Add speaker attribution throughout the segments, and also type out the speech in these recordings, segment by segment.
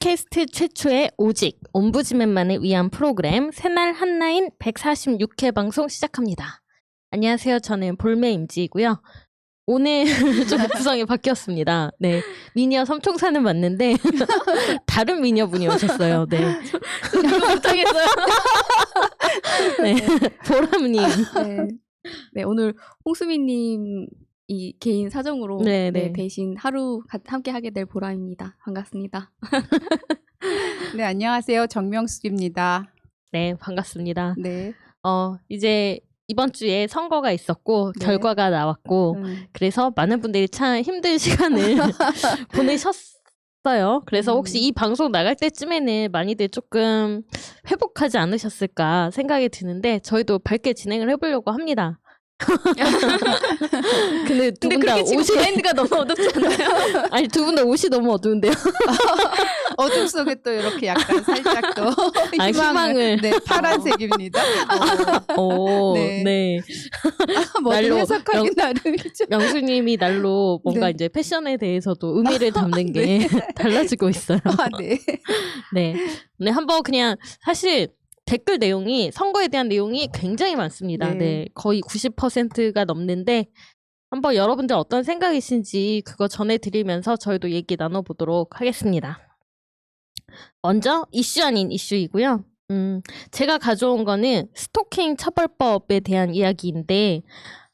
Speaker 1: 팟캐스트 최초의 오직 옴부즈맨만을 위한 프로그램 새날 한라인 146회 방송 시작합니다. 안녕하세요. 저는 볼메 임지이고요. 오늘 좀 구성이 바뀌었습니다. 네, 미니어 삼총사는 맞는데 다른 미니어분이 오셨어요. 네,
Speaker 2: 못하겠어요.
Speaker 1: 네, 보람님.
Speaker 2: 네, 오늘 홍수미님 이 개인 사정으로
Speaker 1: 네.
Speaker 2: 대신 하루 함께 하게 될 보람입니다. 반갑습니다.
Speaker 3: 네, 안녕하세요. 정명숙입니다.
Speaker 1: 네, 반갑습니다.
Speaker 3: 네.
Speaker 1: 이제 이번 주에 선거가 있었고
Speaker 3: 네.
Speaker 1: 결과가 나왔고 그래서 많은 분들이 참 힘든 시간을 보내셨어요. 그래서 혹시 이 방송 나갈 때쯤에는 많이들 조금 회복하지 않으셨을까 생각이 드는데 저희도 밝게 진행을 해보려고 합니다. 근데 두 분 다 옷이
Speaker 2: 브랜드가 너무 어둡지 않나요?
Speaker 1: 아니 두 분 다 옷이 너무 어두운데요.
Speaker 3: 어둠 속에 또 이렇게 약간 살짝 또
Speaker 1: 희망을.
Speaker 3: 네, 파란색입니다.
Speaker 1: 오,
Speaker 3: 네.
Speaker 1: 네.
Speaker 3: 뭐든
Speaker 1: 날로
Speaker 3: 해석하기 나름이죠.
Speaker 1: 명수님이 날로 뭔가
Speaker 3: 네.
Speaker 1: 이제 패션에 대해서도 의미를 담는 게 달라지고 있어요.
Speaker 3: 아, 네.
Speaker 1: 네. 네, 한번 그냥 사실 댓글 내용이 선거에 대한 내용이 굉장히 많습니다.
Speaker 3: 네.
Speaker 1: 네. 거의 90%가 넘는데 한번 여러분들 어떤 생각이신지 그거 전해드리면서 저희도 얘기 나눠보도록 하겠습니다. 먼저 이슈 아닌 이슈이고요. 제가 가져온 거는 스토킹 처벌법에 대한 이야기인데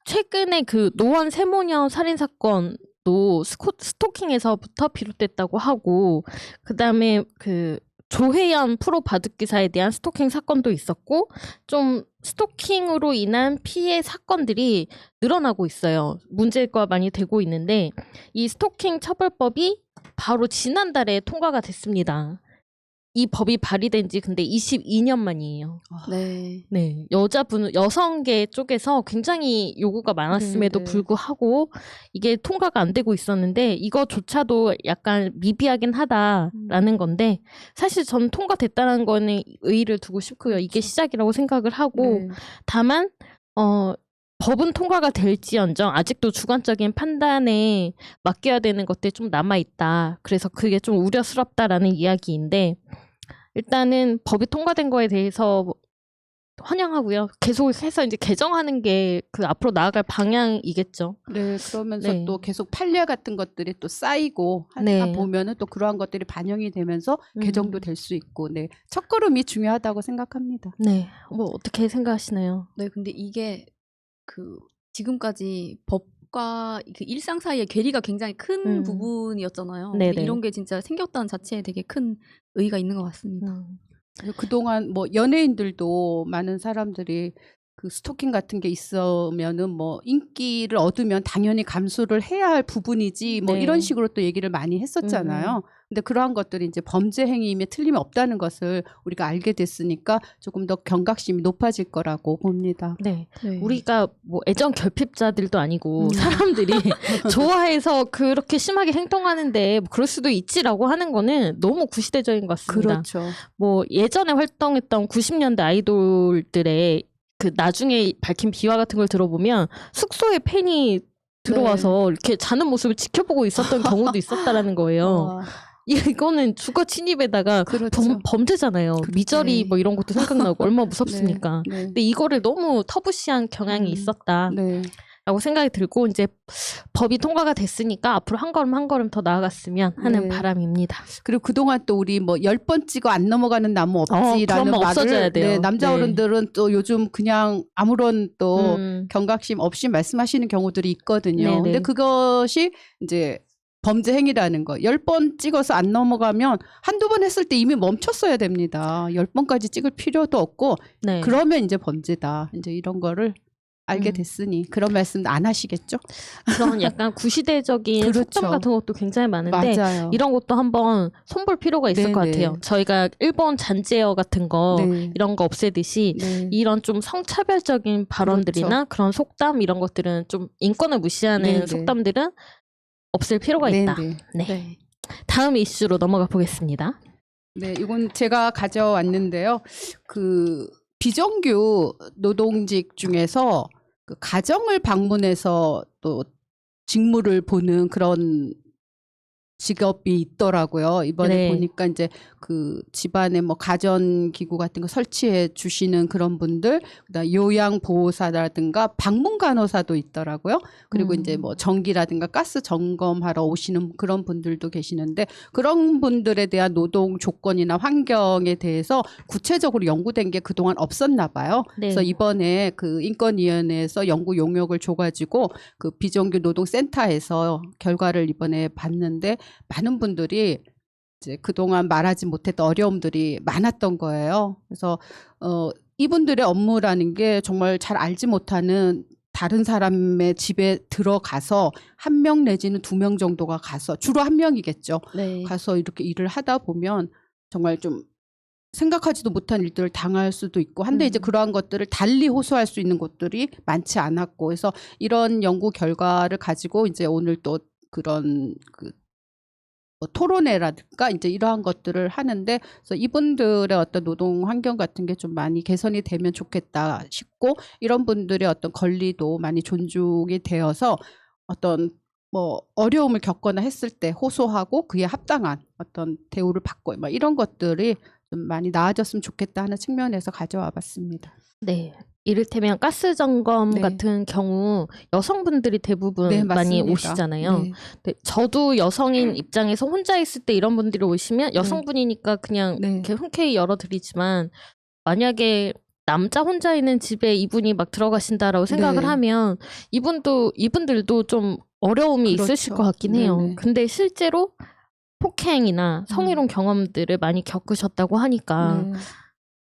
Speaker 1: 최근에 그 노원 세모녀 살인 사건도 스토킹에서부터 비롯됐다고 하고 그 다음에 그 조혜연 프로 바둑기사에 대한 스토킹 사건도 있었고 좀 스토킹으로 인한 피해 사건들이 늘어나고 있어요. 문제가 많이 되고 있는데 이 스토킹 처벌법이 바로 지난달에 통과가 됐습니다. 이 법이 발의된 지 근데 22년 만이에요.
Speaker 2: 네.
Speaker 1: 네, 여성계 쪽에서 굉장히 요구가 많았음에도
Speaker 3: 네.
Speaker 1: 불구하고 이게 통과가 안 되고 있었는데 이거조차도 약간 미비하긴 하다라는 건데 사실 전 통과됐다는 거는 의의를 두고 싶고요. 이게 시작이라고 생각을 하고
Speaker 3: 네.
Speaker 1: 다만 법은 통과가 될지언정 아직도 주관적인 판단에 맡겨야 되는 것들이 좀 남아있다. 그래서 그게 좀 우려스럽다라는 이야기인데 일단은 법이 통과된 거에 대해서 환영하고요. 계속해서 이제 개정하는 게 그 앞으로 나아갈 방향이겠죠.
Speaker 3: 네, 그러면서
Speaker 1: 네.
Speaker 3: 또 계속 판례 같은 것들이 또 쌓이고 하다
Speaker 1: 네.
Speaker 3: 보면은 또 그러한 것들이 반영이 되면서 개정도 될 수 있고, 네, 첫걸음이 중요하다고 생각합니다.
Speaker 1: 네, 뭐 어떻게 생각하시나요?
Speaker 2: 네, 근데 이게 그 지금까지 법과 그 일상 사이의 괴리가 굉장히 큰 부분이었잖아요. 근데
Speaker 1: 네네.
Speaker 2: 이런 게 진짜 생겼다는 자체에 되게 큰 의의가 있는 것 같습니다.
Speaker 3: 그래서 그동안 뭐 연예인들도 많은 사람들이 그 스토킹 같은 게 있으면은 뭐 인기를 얻으면 당연히 감수를 해야 할 부분이지 뭐
Speaker 1: 네.
Speaker 3: 이런 식으로 또 얘기를 많이 했었잖아요. 근데 그러한 것들이 이제 범죄 행위임에 틀림이 없다는 것을 우리가 알게 됐으니까 조금 더 경각심이 높아질 거라고 봅니다.
Speaker 1: 네.
Speaker 2: 네.
Speaker 1: 우리가 뭐 애정 결핍자들도 아니고 사람들이 좋아해서 그렇게 심하게 행동하는데 뭐 그럴 수도 있지라고 하는 거는 너무 구시대적인 것 같습니다.
Speaker 3: 그렇죠.
Speaker 1: 뭐 예전에 활동했던 90년대 아이돌들의 그 나중에 밝힌 비화 같은 걸 들어보면 숙소에 팬이 들어와서 이렇게 자는 모습을 지켜보고 있었던 경우도 있었다라는 거예요. 이거는 주거 침입에다가
Speaker 3: 그렇죠.
Speaker 1: 범죄잖아요.
Speaker 3: 그렇죠.
Speaker 1: 미저리
Speaker 3: 네.
Speaker 1: 뭐 이런 것도 생각나고 얼마나 무섭습니까.
Speaker 3: 네.
Speaker 1: 근데 이거를 너무 터부시한 경향이 있었다라고
Speaker 3: 네.
Speaker 1: 생각이 들고 이제 법이 통과가 됐으니까 앞으로 한 걸음 한 걸음 더 나아갔으면 하는
Speaker 3: 네.
Speaker 1: 바람입니다.
Speaker 3: 그리고 그동안 또 우리 뭐 10번 찍어 안 넘어가는 나무
Speaker 1: 그런
Speaker 3: 없지라는
Speaker 1: 거 없어져야
Speaker 3: 말을
Speaker 1: 돼요.
Speaker 3: 네, 남자
Speaker 1: 네.
Speaker 3: 어른들은 또 요즘 그냥 아무런 또
Speaker 1: 음,
Speaker 3: 경각심 없이 말씀하시는 경우들이 있거든요.
Speaker 1: 네네.
Speaker 3: 근데 그것이 이제 범죄 행위라는 거. 10번 찍어서 안 넘어가면 한두 번 했을 때 이미 멈췄어야 됩니다. 10번까지 찍을 필요도 없고
Speaker 1: 네.
Speaker 3: 그러면 이제 범죄다. 이제 이런 거를 알게 됐으니 그런 말씀 안 하시겠죠?
Speaker 1: 그런 약간 구시대적인
Speaker 3: 그렇죠.
Speaker 1: 속담 같은 것도 굉장히 많은데
Speaker 3: 맞아요.
Speaker 1: 이런 것도 한번 손볼 필요가 있을 것
Speaker 3: 네네.
Speaker 1: 같아요. 저희가 일본 잔재어 같은 거
Speaker 3: 네.
Speaker 1: 이런 거 없애듯이
Speaker 3: 네.
Speaker 1: 이런 좀 성차별적인 발언들이나 그런 속담 이런 것들은 좀 인권을 무시하는
Speaker 3: 네네.
Speaker 1: 속담들은 없앨 필요가 있다.
Speaker 3: 네네.
Speaker 1: 네.
Speaker 2: 네.
Speaker 1: 다음 이슈로 넘어가 보겠습니다.
Speaker 3: 네, 이건 제가 가져왔는데요. 그 비정규 노동직 중에서 그 가정을 방문해서 또 직무를 보는 그런 직업이 있더라고요. 이번에
Speaker 1: 네.
Speaker 3: 보니까 이제 그 집안에 뭐 가전기구 같은 거 설치해 주시는 그런 분들, 그다음 요양보호사라든가 방문간호사도 있더라고요. 그리고 이제 뭐 전기라든가 가스 점검하러 오시는 그런 분들도 계시는데 그런 분들에 대한 노동 조건이나 환경에 대해서 구체적으로 연구된 게 그동안 없었나 봐요.
Speaker 1: 네.
Speaker 3: 그래서 이번에 그 인권위원회에서 연구 용역을 줘가지고 그 비정규 노동센터에서 결과를 이번에 봤는데 많은 분들이 이제 그동안 말하지 못했던 어려움들이 많았던 거예요. 그래서 이분들의 업무라는 게 정말 잘 알지 못하는 다른 사람의 집에 들어가서 1명 내지는 2명 정도가 가서 주로 1명이겠죠.
Speaker 2: 네.
Speaker 3: 가서 이렇게 일을 하다 보면 정말 좀 생각하지도 못한 일들을 당할 수도 있고 한데 이제 그러한 것들을 달리 호소할 수 있는 곳들이 많지 않았고 그래서 이런 연구 결과를 가지고 이제 오늘 또 그런 그 뭐 토론회라든가 이제 이러한 것들을 하는데 그래서 이분들의 어떤 노동 환경 같은 게 좀 많이 개선이 되면 좋겠다 싶고 이런 분들의 어떤 권리도 많이 존중이 되어서 어떤 뭐 어려움을 겪거나 했을 때 호소하고 그에 합당한 어떤 대우를 받고 막 이런 것들이 좀 많이 나아졌으면 좋겠다 하는 측면에서 가져와 봤습니다.
Speaker 1: 네. 이를테면 가스 점검
Speaker 3: 네.
Speaker 1: 같은 경우 여성분들이 대부분
Speaker 3: 네,
Speaker 1: 많이
Speaker 3: 맞습니다.
Speaker 1: 오시잖아요.
Speaker 3: 네.
Speaker 1: 네, 저도 여성인 입장에서 혼자 있을 때 이런 분들이 오시면 여성분이니까 그냥
Speaker 3: 네.
Speaker 1: 이렇게 흔쾌히 열어드리지만 만약에 남자 혼자 있는 집에 이분이 막 들어가신다라고 생각을
Speaker 3: 네.
Speaker 1: 하면 이분들도 좀 어려움이 있으실
Speaker 3: 그렇죠.
Speaker 1: 것 같긴 해요.
Speaker 3: 네네.
Speaker 1: 근데 실제로 폭행이나 성희롱 경험들을 많이 겪으셨다고 하니까
Speaker 3: 네.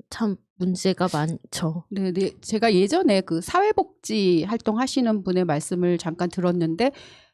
Speaker 1: 참 문제가 많죠.
Speaker 3: 네, 네. 제가 예전에 그 사회복지 활동하시는 분의 말씀을 잠깐 들었는데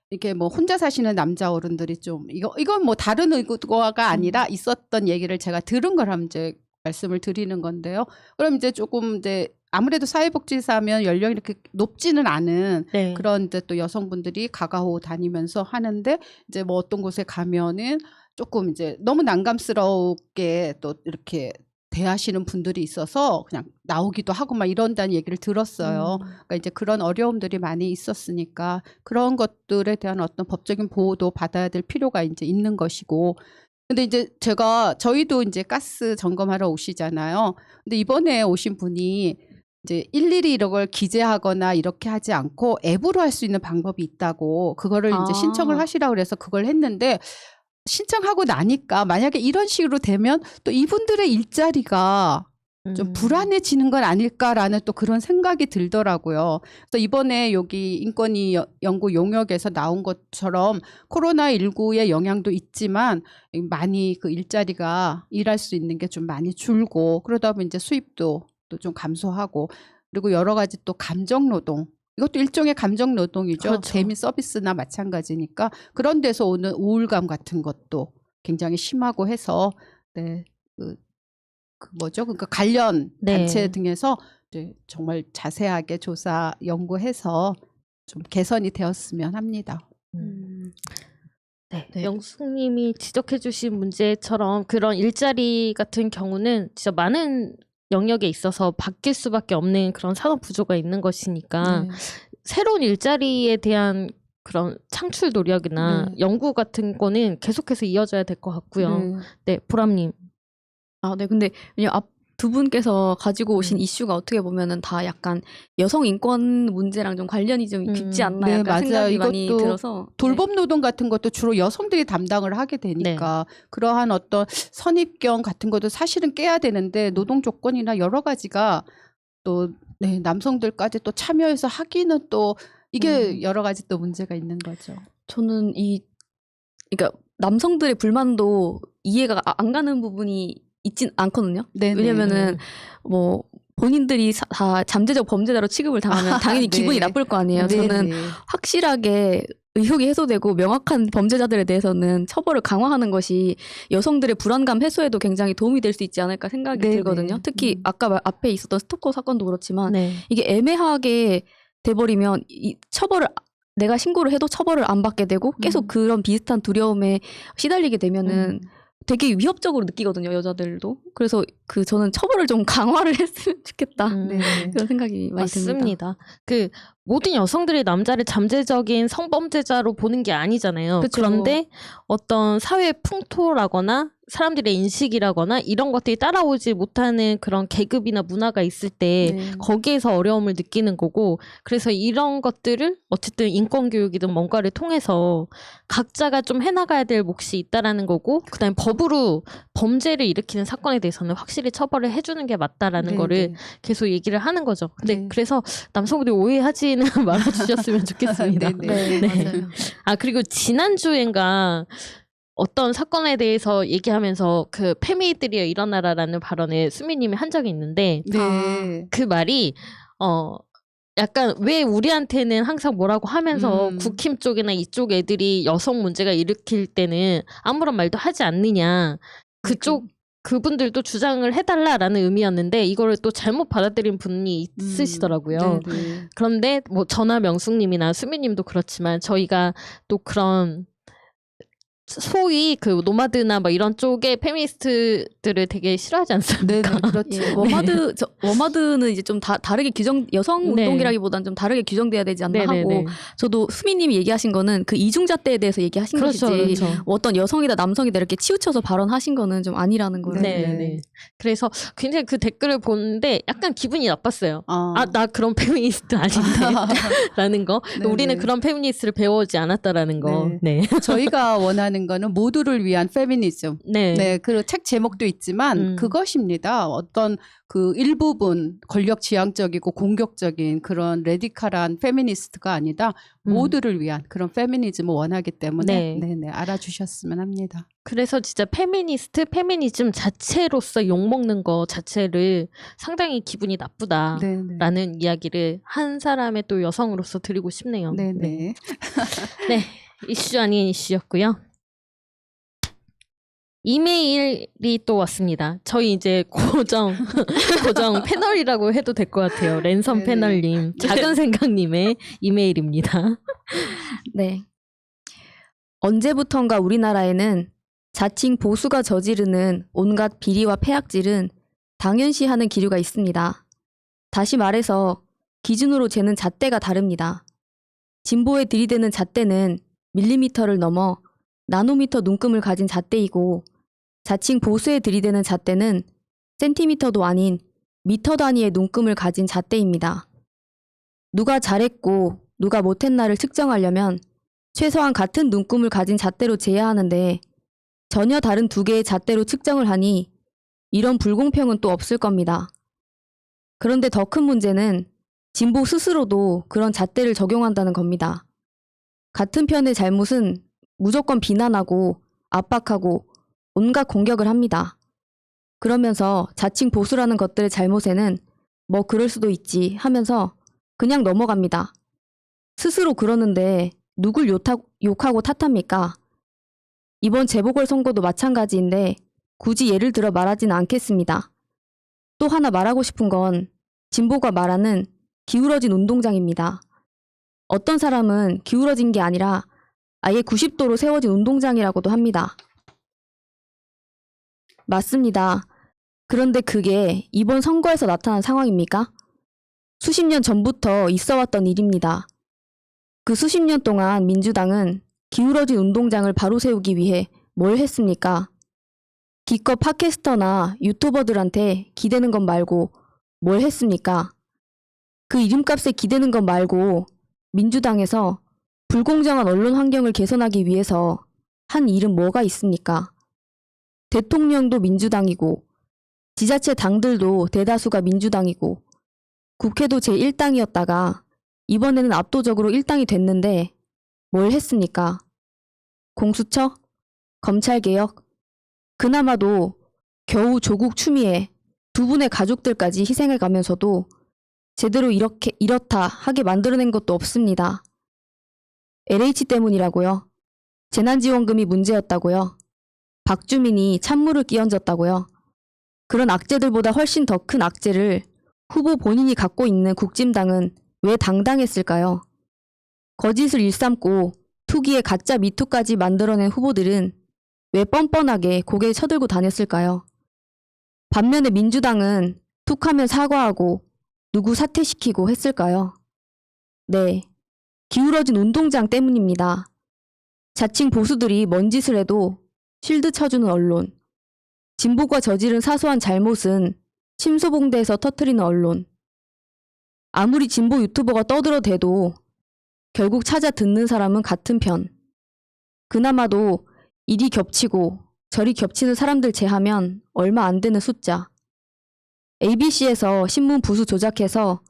Speaker 3: 이렇게 뭐 혼자 사시는 남자 어른들이 좀 이건 뭐 다른 의도가 아니라 있었던 얘기를 제가 들은 걸 한번 이제 말씀을 드리는 건데요. 그럼 이제 조금 이제 아무래도 사회복지사면 연령이 이렇게 높지는 않은
Speaker 1: 네.
Speaker 3: 그런 이제 또 여성분들이 가가호 다니면서 하는데 이제 뭐 어떤 곳에 가면은 조금 이제 너무 난감스럽게 또 이렇게 대하시는 분들이 있어서 그냥 나오기도 하고 막 이런다는 얘기를 들었어요. 그러니까 이제 그런 어려움들이 많이 있었으니까 그런 것들에 대한 어떤 법적인 보호도 받아야 될 필요가 이제 있는 것이고. 근데 이제 저희도 이제 가스 점검하러 오시잖아요. 근데 이번에 오신 분이 이제 일일이 이런 걸 기재하거나 이렇게 하지 않고 앱으로 할 수 있는 방법이 있다고 그거를 이제 신청을 하시라고 그래서 그걸 했는데 신청하고 나니까 만약에 이런 식으로 되면 또 이분들의 일자리가 좀 불안해지는 건 아닐까라는 또 그런 생각이 들더라고요. 그래서 이번에 여기 인권위 연구 용역에서 나온 것처럼 코로나19의 영향도 있지만 많이 그 일자리가 일할 수 있는 게 좀 많이 줄고 그러다 보면 이제 수입도 또 좀 감소하고 그리고 여러 가지 또 감정노동 이것도 일종의 감정노동이죠.
Speaker 1: 그렇죠.
Speaker 3: 대민 서비스나 마찬가지니까 그런 데서 오는 우울감 같은 것도 굉장히 심하고 해서 네, 그 뭐죠? 그러니까 관련
Speaker 1: 네.
Speaker 3: 단체 등에서 이제 정말 자세하게 조사 연구해서 좀 개선이 되었으면 합니다.
Speaker 1: 네.
Speaker 2: 네.
Speaker 1: 영숙님이 지적해주신 문제처럼 그런 일자리 같은 경우는 진짜 많은 영역에 있어서 바뀔 수밖에 없는 그런 산업 구조가 있는 것이니까
Speaker 3: 네.
Speaker 1: 새로운 일자리에 대한 그런 창출 노력이나
Speaker 3: 네.
Speaker 1: 연구 같은 거는 계속해서 이어져야 될 것 같고요.
Speaker 3: 네.
Speaker 1: 네, 보람님.
Speaker 2: 아, 네. 근데 왜냐면 두 분께서 가지고 오신 이슈가 어떻게 보면은 다 약간 여성 인권 문제랑 좀 관련이 좀 깊지 않나
Speaker 3: 네,
Speaker 2: 약간
Speaker 3: 맞아요.
Speaker 2: 생각이 많이
Speaker 3: 이것도
Speaker 2: 들어서
Speaker 3: 돌봄 노동 같은 것도 주로 여성들이 담당을 하게 되니까 그러한 어떤 선입견 같은 것도 사실은 깨야 되는데 노동 조건이나 여러 가지가 또 네, 남성들까지 또 참여해서 하기는 또 이게 여러 가지 또 문제가 있는 거죠.
Speaker 2: 저는 그러니까 남성들의 불만도 이해가 안 가는 부분이 있진 않거든요.
Speaker 3: 네네.
Speaker 2: 왜냐면은 뭐 본인들이 다 잠재적 범죄자로 취급을 당하면 당연히
Speaker 3: 네.
Speaker 2: 기분이 나쁠 거 아니에요. 저는
Speaker 3: 네네.
Speaker 2: 확실하게 의혹이 해소되고 명확한 범죄자들에 대해서는 처벌을 강화하는 것이 여성들의 불안감 해소에도 굉장히 도움이 될 수 있지 않을까 생각이
Speaker 3: 네네.
Speaker 2: 들거든요. 특히 아까 앞에 있었던 스토커 사건도 그렇지만
Speaker 1: 네.
Speaker 2: 이게 애매하게 돼버리면 이 처벌을 내가 신고를 해도 처벌을 안 받게 되고 계속 그런 비슷한 두려움에 시달리게 되면은 되게 위협적으로 느끼거든요, 여자들도. 그래서 저는 처벌을 좀 강화를 했으면 좋겠다.
Speaker 3: 네.
Speaker 2: 그런 생각이 많이 듭니다.
Speaker 1: 맞습니다. 그 모든 여성들이 남자를 잠재적인 성범죄자로 보는 게 아니잖아요.
Speaker 2: 그쵸.
Speaker 1: 그런데 어떤 사회 풍토라거나 사람들의 인식이라거나 이런 것들이 따라오지 못하는 그런 계급이나 문화가 있을 때
Speaker 3: 네.
Speaker 1: 거기에서 어려움을 느끼는 거고, 그래서 이런 것들을 어쨌든 인권교육이든 뭔가를 통해서 각자가 좀 해나가야 될 몫이 있다라는 거고, 그다음에 법으로 범죄를 일으키는 사건에 대해서는 확실히 처벌을 해주는 게 맞다라는
Speaker 3: 네,
Speaker 1: 거를
Speaker 3: 네.
Speaker 1: 계속 얘기를 하는 거죠. 근데
Speaker 3: 네.
Speaker 1: 그래서 남성분들이 오해하지는 말아주셨으면 좋겠습니다.
Speaker 3: 네,
Speaker 2: 네,
Speaker 1: 네.
Speaker 2: 맞아요.
Speaker 1: 아, 그리고 지난주엔가 어떤 사건에 대해서 얘기하면서 그 페미니스트리에 일어나라라는 발언을 수미님이 한 적이 있는데,
Speaker 3: 네.
Speaker 1: 그 말이 약간 왜 우리한테는 항상 뭐라고 하면서 국힘 쪽이나 이쪽 애들이 여성 문제가 일으킬 때는 아무런 말도 하지 않느냐, 그쪽 그분들도 주장을 해달라라는 의미였는데 이거를 또 잘못 받아들인 분이 있으시더라고요.
Speaker 3: 네, 네.
Speaker 1: 그런데 뭐 저나 명숙님이나 수미님도 그렇지만 저희가 또 그런 소위 그 노마드나 뭐 이런 쪽의 페미니스트들을 되게 싫어하지
Speaker 3: 네, 네,
Speaker 1: 않습니까?
Speaker 3: 그렇죠.
Speaker 2: 예, 워마드는 이제 좀 다르게 여성
Speaker 1: 네.
Speaker 2: 운동이라기보다는 좀 다르게 규정돼야 되지 않나
Speaker 1: 네네네.
Speaker 2: 하고, 저도 수미님이 얘기하신 거는 그 이중잣대에 대해서 얘기하신
Speaker 1: 그렇죠,
Speaker 2: 것이지
Speaker 1: 그렇죠.
Speaker 2: 어떤 여성이다 남성이다 이렇게 치우쳐서 발언하신 거는 좀 아니라는 거를.
Speaker 3: 네.
Speaker 1: 네. 그래서 굉장히 그 댓글을 보는데 약간 기분이 나빴어요. 아, 나 그런 페미니스트 아닌데 라는 거.
Speaker 3: 네,
Speaker 1: 우리는
Speaker 3: 네.
Speaker 1: 그런 페미니스트를 배워오지 않았다라는 거. 네.
Speaker 3: 저희가 원하는 거는 모두를 위한 페미니즘.
Speaker 1: 네.
Speaker 3: 네, 그 책 제목도 있지만 그것입니다. 어떤 그 일부분 권력 지향적이고 공격적인 그런 레디칼한 페미니스트가 아니다. 모두를 위한 그런 페미니즘을 원하기 때문에
Speaker 1: 네.
Speaker 3: 네, 알아주셨으면 합니다.
Speaker 1: 그래서 진짜 페미니즘 자체로서 욕먹는 거 자체를 상당히 기분이 나쁘다라는
Speaker 3: 네, 네.
Speaker 1: 이야기를 한 사람의 또 여성으로서 드리고 싶네요.
Speaker 3: 네, 네.
Speaker 1: 네, 이슈 아닌 이슈였고요. 이메일이 또 왔습니다. 저희 이제 고정 패널이라고 해도 될 것 같아요. 랜선
Speaker 3: 네네.
Speaker 1: 패널님, 작은 생각님의 이메일입니다.
Speaker 2: 네. 언제부턴가 우리나라에는 자칭 보수가 저지르는 온갖 비리와 폐악질은 당연시하는 기류가 있습니다. 다시 말해서 기준으로 재는 잣대가 다릅니다. 진보에 들이대는 잣대는 밀리미터를 넘어 나노미터 눈금을 가진 잣대이고, 자칭 보수에 들이대는 잣대는 센티미터도 아닌 미터 단위의 눈금을 가진 잣대입니다. 누가 잘했고 누가 못했나를 측정하려면 최소한 같은 눈금을 가진 잣대로 재야 하는데, 전혀 다른 두 개의 잣대로 측정을 하니 이런 불공평은 또 없을 겁니다. 그런데 더 큰 문제는 진보 스스로도 그런 잣대를 적용한다는 겁니다. 같은 편의 잘못은 무조건 비난하고 압박하고 온갖 공격을 합니다. 그러면서 자칭 보수라는 것들의 잘못에는 뭐 그럴 수도 있지 하면서 그냥 넘어갑니다. 스스로 그러는데 누굴 욕하고 탓합니까? 이번 재보궐선거도 마찬가지인데 굳이 예를 들어 말하지는 않겠습니다. 또 하나 말하고 싶은 건 진보가 말하는 기울어진 운동장입니다. 어떤 사람은 기울어진 게 아니라 아예 90도로 세워진 운동장이라고도 합니다. 맞습니다. 그런데 그게 이번 선거에서 나타난 상황입니까? 수십 년 전부터 있어왔던 일입니다. 그 수십 년 동안 민주당은 기울어진 운동장을 바로 세우기 위해 뭘 했습니까? 기껏 팟캐스터나 유튜버들한테 기대는 것 말고 뭘 했습니까? 그 이름값에 기대는 것 말고 민주당에서 불공정한 언론 환경을 개선하기 위해서 한 일은 뭐가 있습니까? 대통령도 민주당이고 지자체 당들도 대다수가 민주당이고 국회도 제1당이었다가 이번에는 압도적으로 1당이 됐는데 뭘 했습니까? 공수처? 검찰개혁? 그나마도 겨우 조국 추미애 두 분의 가족들까지 희생을 가면서도 제대로 이렇다 하게 만들어낸 것도 없습니다. LH 때문이라고요? 재난지원금이 문제였다고요? 박주민이 찬물을 끼얹었다고요? 그런 악재들보다 훨씬 더 큰 악재를 후보 본인이 갖고 있는 국진당은 왜 당당했을까요? 거짓을 일삼고 투기에 가짜 미투까지 만들어낸 후보들은 왜 뻔뻔하게 고개를 쳐들고 다녔을까요? 반면에 민주당은 툭하면 사과하고 누구 사퇴시키고 했을까요? 네, 기울어진 운동장 때문입니다. 자칭 보수들이 뭔 짓을 해도 실드 쳐주는 언론, 진보가 저지른 사소한 잘못은 침소봉대에서 터트리는 언론, 아무리 진보 유튜버가 떠들어대도 결국 찾아 듣는 사람은 같은 편. 그나마도 이리 겹치고 저리 겹치는 사람들 제하면 얼마 안 되는 숫자. ABC에서 신문 부수 조작해서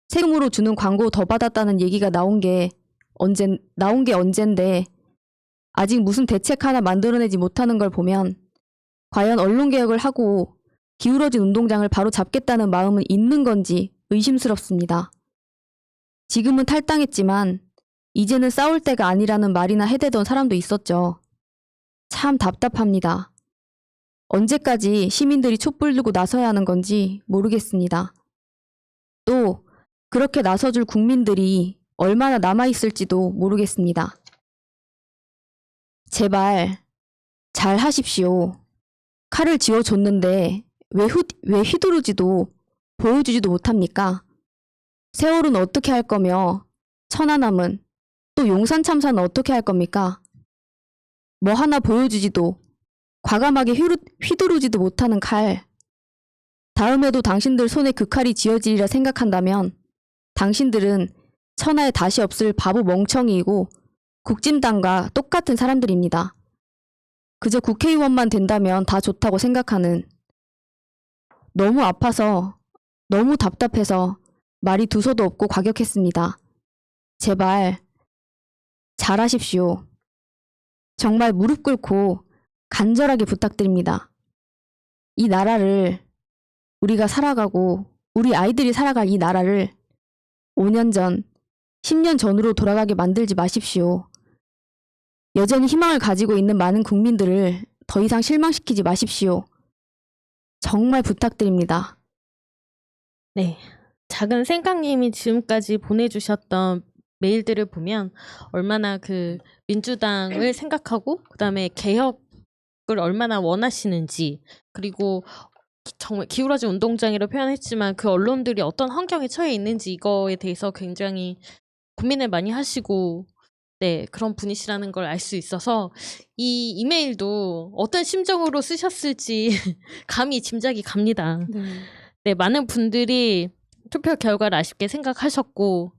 Speaker 2: 세금으로 주는 광고 더 받았다는 얘기가 나온 게 언젠데 아직 무슨 대책 하나 만들어내지 못하는 걸 보면 과연 언론개혁을 하고 기울어진 운동장을 바로 잡겠다는 마음은 있는 건지 의심스럽습니다. 지금은 탈당했지만 이제는 싸울 때가 아니라는 말이나 해대던 사람도 있었죠. 참 답답합니다. 언제까지 시민들이 촛불 들고 나서야 하는 건지 모르겠습니다. 또 그렇게 나서줄 국민들이 얼마나 남아있을지도 모르겠습니다. 제발 잘 하십시오. 칼을 쥐어줬는데 왜 휘두르지도 보여주지도 못합니까? 세월은 어떻게 할 거며 천안함은 또 용산 참사는 어떻게 할 겁니까? 뭐 하나 보여주지도 과감하게 휘두르지도 못하는 칼. 다음에도 당신들 손에 그 칼이 쥐어지리라 생각한다면 당신들은 천하에 다시 없을 바보 멍청이이고 국진당과 똑같은 사람들입니다. 그저 국회의원만 된다면 다 좋다고 생각하는, 너무 아파서 너무 답답해서 말이 두서도 없고 과격했습니다. 제발 잘하십시오. 정말 무릎 꿇고 간절하게 부탁드립니다. 이 나라를 우리가 살아가고 우리 아이들이 살아갈 이 나라를 5년 전, 10년 전으로 돌아가게 만들지 마십시오. 여전히 희망을 가지고 있는 많은 국민들을 더 이상 실망시키지 마십시오. 정말 부탁드립니다.
Speaker 1: 네. 작은 생강님이 지금까지 보내주셨던 메일들을 보면 얼마나 그 민주당을 생각하고 그다음에 개혁을 얼마나 원하시는지, 그리고 정말 기울어진 운동장이라고 표현했지만 그 언론들이 어떤 환경에 처해 있는지 이거에 대해서 굉장히 고민을 많이 하시고 네, 그런 분이시라는 걸 알 수 있어서 이 이메일도 어떤 심정으로 쓰셨을지 감히 짐작이 갑니다. 네, 많은 분들이 투표 결과를 아쉽게 생각하셨고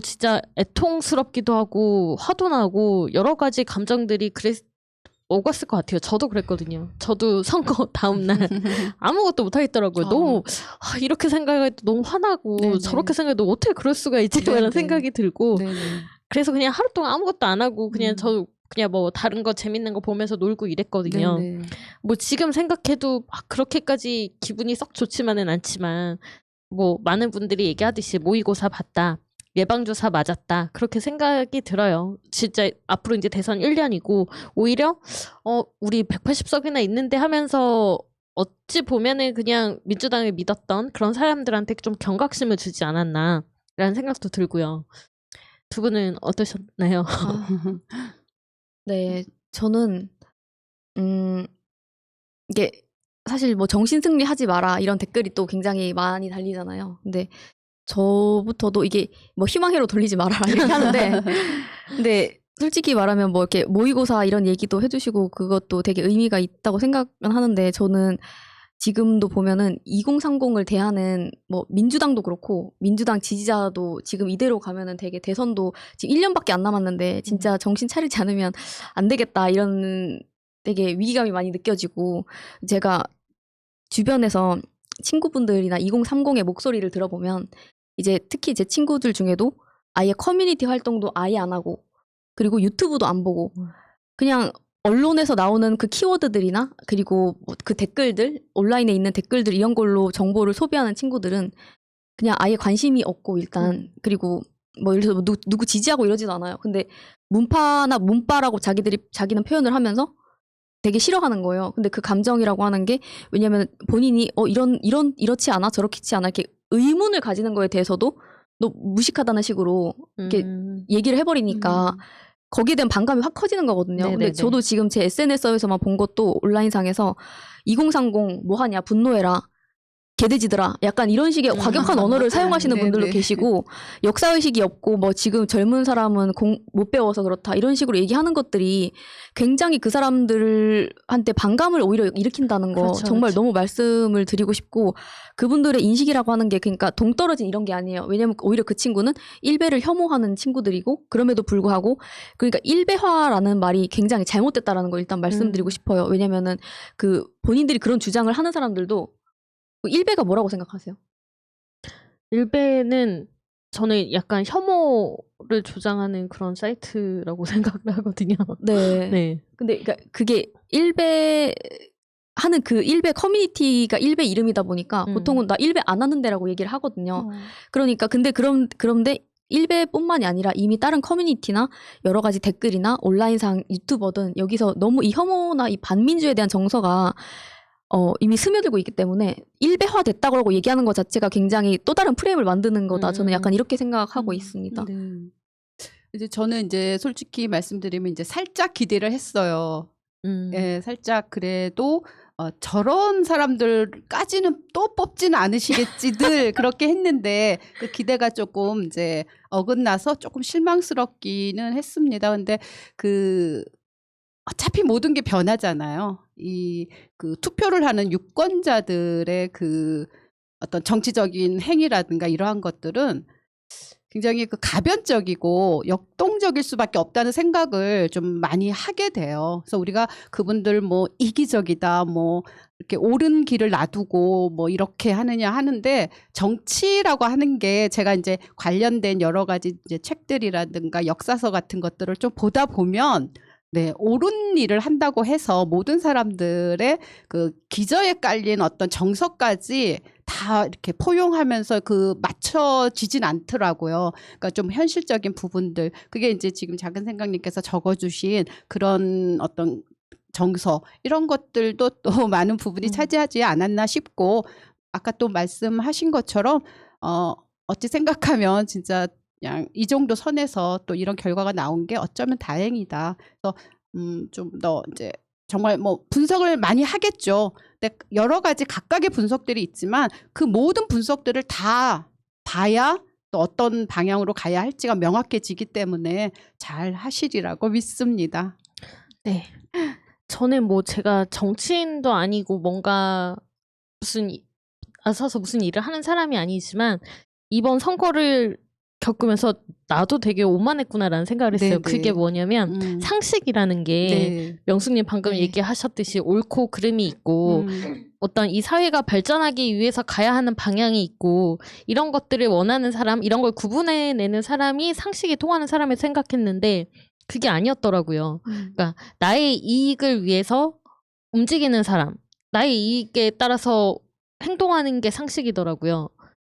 Speaker 1: 진짜 애통스럽기도 하고 화도 나고 여러 가지 감정들이 오갔을 것 같아요. 저도 그랬거든요. 저도 선거 다음날 아무것도 못하겠더라고요. 너무 이렇게 생각해도 너무 화나고
Speaker 3: 네네.
Speaker 1: 저렇게 생각해도 어떻게 그럴 수가 있지?
Speaker 3: 네네.
Speaker 1: 라는 생각이 들고
Speaker 3: 네네.
Speaker 1: 그래서 그냥 하루 동안 아무것도 안 하고 그냥 저 그냥 뭐 다른 거 재밌는 거 보면서 놀고 이랬거든요.
Speaker 3: 네네.
Speaker 1: 뭐 지금 생각해도 그렇게까지 기분이 썩 좋지만은 않지만 뭐 많은 분들이 얘기하듯이 모의고사 봤다. 예방주사 맞았다. 그렇게 생각이 들어요. 진짜 앞으로 이제 대선 1년이고 오히려 우리 180석이나 있는데 하면서 어찌 보면은 그냥 민주당을 믿었던 그런 사람들한테 좀 경각심을 주지 않았나 라는 생각도 들고요. 두 분은 어떠셨나요?
Speaker 2: 네, 저는 이게 사실 뭐 정신승리 하지 마라 이런 댓글이 또 굉장히 많이 달리잖아요. 근데 저부터도 이게 뭐 희망회로 돌리지 말아라 이렇게 하는데 근데 솔직히 말하면 뭐 이렇게 모의고사 이런 얘기도 해주시고 그것도 되게 의미가 있다고 생각은 하는데 저는 지금도 보면은 2030을 대하는 뭐 민주당도 그렇고 민주당 지지자도 지금 이대로 가면은 되게 대선도 지금 1년밖에 안 남았는데 진짜 정신 차리지 않으면 안 되겠다 이런 되게 위기감이 많이 느껴지고 제가 주변에서 친구분들이나 2030의 목소리를 들어보면 이제 특히 제 친구들 중에도 아예 커뮤니티 활동도 아예 안 하고 그리고 유튜브도 안 보고 그냥 언론에서 나오는 그 키워드들이나 그리고 뭐 그 댓글들 온라인에 있는 댓글들 이런 걸로 정보를 소비하는 친구들은 그냥 아예 관심이 없고 일단 그리고 뭐 예를 들어서 누구 지지하고 이러지도 않아요. 근데 문파나 문파라고 자기는 표현을 하면서 되게 싫어하는 거예요. 근데 그 감정이라고 하는 게 왜냐면 본인이 이렇지 않아 저렇지 않아 이렇게 의문을 가지는 거에 대해서도 너 무식하다는 식으로 이렇게 얘기를 해버리니까 거기에 대한 반감이 확 커지는 거거든요.
Speaker 1: 네네네.
Speaker 2: 근데 저도 지금 제 SNS에서만 본 것도 온라인상에서 2030 뭐하냐 분노해라 개돼지들아 약간 이런 식의 과격한 언어를 사용하시는 분들도
Speaker 3: 네네.
Speaker 2: 계시고 역사의식이 없고 뭐 지금 젊은 사람은 못 배워서 그렇다 이런 식으로 얘기하는 것들이 굉장히 그 사람들한테 반감을 오히려 일으킨다는 거
Speaker 1: 그렇죠,
Speaker 2: 정말
Speaker 1: 그렇죠.
Speaker 2: 너무 말씀을 드리고 싶고 그분들의 인식이라고 하는 게 그러니까 동떨어진 이런 게 아니에요. 왜냐면 오히려 그 친구는 일베를 혐오하는 친구들이고 그럼에도 불구하고 그러니까 일베화라는 말이 굉장히 잘못됐다라는 걸 일단 말씀드리고 싶어요. 왜냐면은 그 본인들이 그런 주장을 하는 사람들도 일베가 뭐라고 생각하세요?
Speaker 1: 일베는 저는 약간 혐오를 조장하는 그런 사이트라고 생각을 하거든요.
Speaker 2: 네.
Speaker 1: 네.
Speaker 2: 근데 그러니까 그게 일베 하는 그 일베 커뮤니티가 일베 이름이다 보니까 보통은 나 일베 안 하는데라고 얘기를 하거든요. 그러니까 근데 그런데 일베뿐만이 아니라 이미 다른 커뮤니티나 여러 가지 댓글이나 온라인상 유튜버든 여기서 너무 이 혐오나 이 반민주에 대한 정서가 이미 스며들고 있기 때문에 일베화 됐다고 얘기하는 것 자체가 굉장히 또 다른 프레임을 만드는 거다. 저는 약간 이렇게 생각하고 있습니다.
Speaker 3: 네. 이제 저는 이제 솔직히 말씀드리면 이제 살짝 기대를 했어요. 예, 살짝 그래도 저런 사람들까지는 또 뽑지는 않으시겠지들 그렇게 했는데 그 기대가 조금 이제 어긋나서 조금 실망스럽기는 했습니다. 근데 그 어차피 모든 게 변하잖아요. 그 투표를 하는 유권자들의 그 어떤 정치적인 행위라든가 이러한 것들은 굉장히 그 가변적이고 역동적일 수밖에 없다는 생각을 좀 많이 하게 돼요. 그래서 우리가 그분들 뭐 이기적이다, 뭐 이렇게 옳은 길을 놔두고 뭐 이렇게 하느냐 하는데 정치라고 하는 게 제가 이제 관련된 여러 가지 이제 책들이라든가 역사서 같은 것들을 좀 보다 보면 네, 옳은 일을 한다고 해서 모든 사람들의 그 기저에 깔린 어떤 정서까지 다 이렇게 포용하면서 그 맞춰지진 않더라고요. 그러니까 좀 현실적인 부분들, 그게 이제 지금 작은 생각님께서 적어주신 그런 어떤 정서 이런 것들도 또 많은 부분이 차지하지 않았나 싶고, 아까 또 말씀하신 것처럼 어찌 생각하면 진짜 그냥 이 정도 선에서 또 이런 결과가 나온 게 어쩌면 다행이다. 그래서 좀 더 이제 정말 뭐 분석을 많이 하겠죠. 근데 여러 가지 각각의 분석들이 있지만 그 모든 분석들을 다 봐야 또 어떤 방향으로 가야 할지가 명확해지기 때문에 잘 하시리라고 믿습니다.
Speaker 1: 네. 저는 뭐 제가 정치인도 아니고 뭔가 나서서 무슨 일을 하는 사람이 아니지만 이번 선거를 겪으면서 나도 되게 오만했구나라는 생각을 했어요.
Speaker 3: 네네.
Speaker 1: 그게 뭐냐면 상식이라는 게
Speaker 3: 네.
Speaker 1: 명숙님 방금
Speaker 3: 네.
Speaker 1: 얘기하셨듯이 옳고 그름이 있고 어떤 이 사회가 발전하기 위해서 가야 하는 방향이 있고 이런 것들을 원하는 사람, 이런 걸 구분해내는 사람이 상식이 통하는 사람을 생각했는데 그게 아니었더라고요. 그러니까 나의 이익을 위해서 움직이는 사람, 나의 이익에 따라서 행동하는 게 상식이더라고요.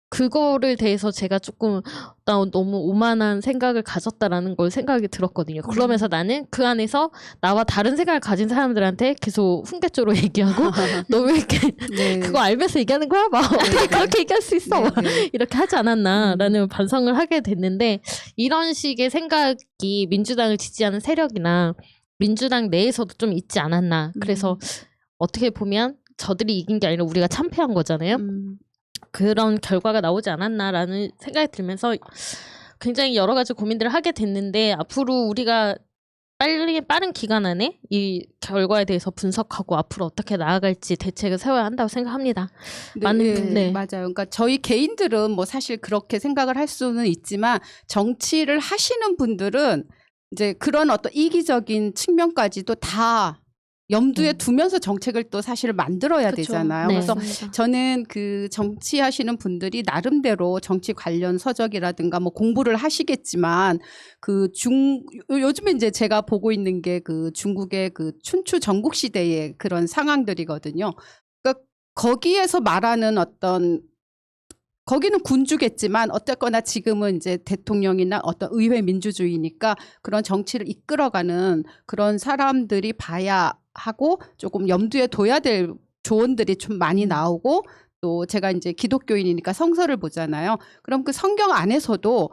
Speaker 1: 그거를 대해서 제가 조금 나 너무 오만한 생각을 가졌다라는 걸 생각이 들었거든요. 그러면서 나는 그 안에서 나와 다른 생각을 가진 사람들한테 계속 훈계조로 얘기하고 너 왜 이렇게
Speaker 3: 네.
Speaker 1: 그거 알면서 얘기하는 거야? 막 어떻게 그렇게 얘기할 수 있어? 막
Speaker 3: 네.
Speaker 1: 이렇게 하지 않았나라는 반성을 하게 됐는데 이런 식의 생각이 민주당을 지지하는 세력이나 민주당 내에서도 좀 있지 않았나. 그래서 어떻게 보면 저들이 이긴 게 아니라 우리가 참패한 거잖아요. 그런 결과가 나오지 않았나라는 생각이 들면서 굉장히 여러 가지 고민들을 하게 됐는데 앞으로 우리가 빠른 기간 안에 이 결과에 대해서 분석하고 앞으로 어떻게 나아갈지 대책을 세워야 한다고 생각합니다.
Speaker 3: 네, 맞아요. 그러니까 저희 개인들은 뭐 사실 그렇게 생각을 할 수는 있지만 정치를 하시는 분들은 이제 그런 어떤 이기적인 측면까지도 다 염두에 두면서 정책을 또 사실 만들어야
Speaker 2: 그쵸.
Speaker 3: 되잖아요.
Speaker 1: 네.
Speaker 3: 그래서
Speaker 2: 맞습니다.
Speaker 3: 저는 그 정치하시는 분들이 나름대로 정치 관련 서적이라든가 뭐 공부를 하시겠지만 그 요즘에 이제 제가 보고 있는 게 그 중국의 그 춘추 전국 시대의 그런 상황들이거든요. 그러니까 거기에서 말하는 어떤 거기는 군주겠지만 어쨌거나 지금은 이제 대통령이나 어떤 의회 민주주의니까 그런 정치를 이끌어가는 그런 사람들이 봐야 하고 조금 염두에 둬야 될 조언들이 좀 많이 나오고, 또 제가 이제 기독교인이니까 성서를 보잖아요. 그럼 그 성경 안에서도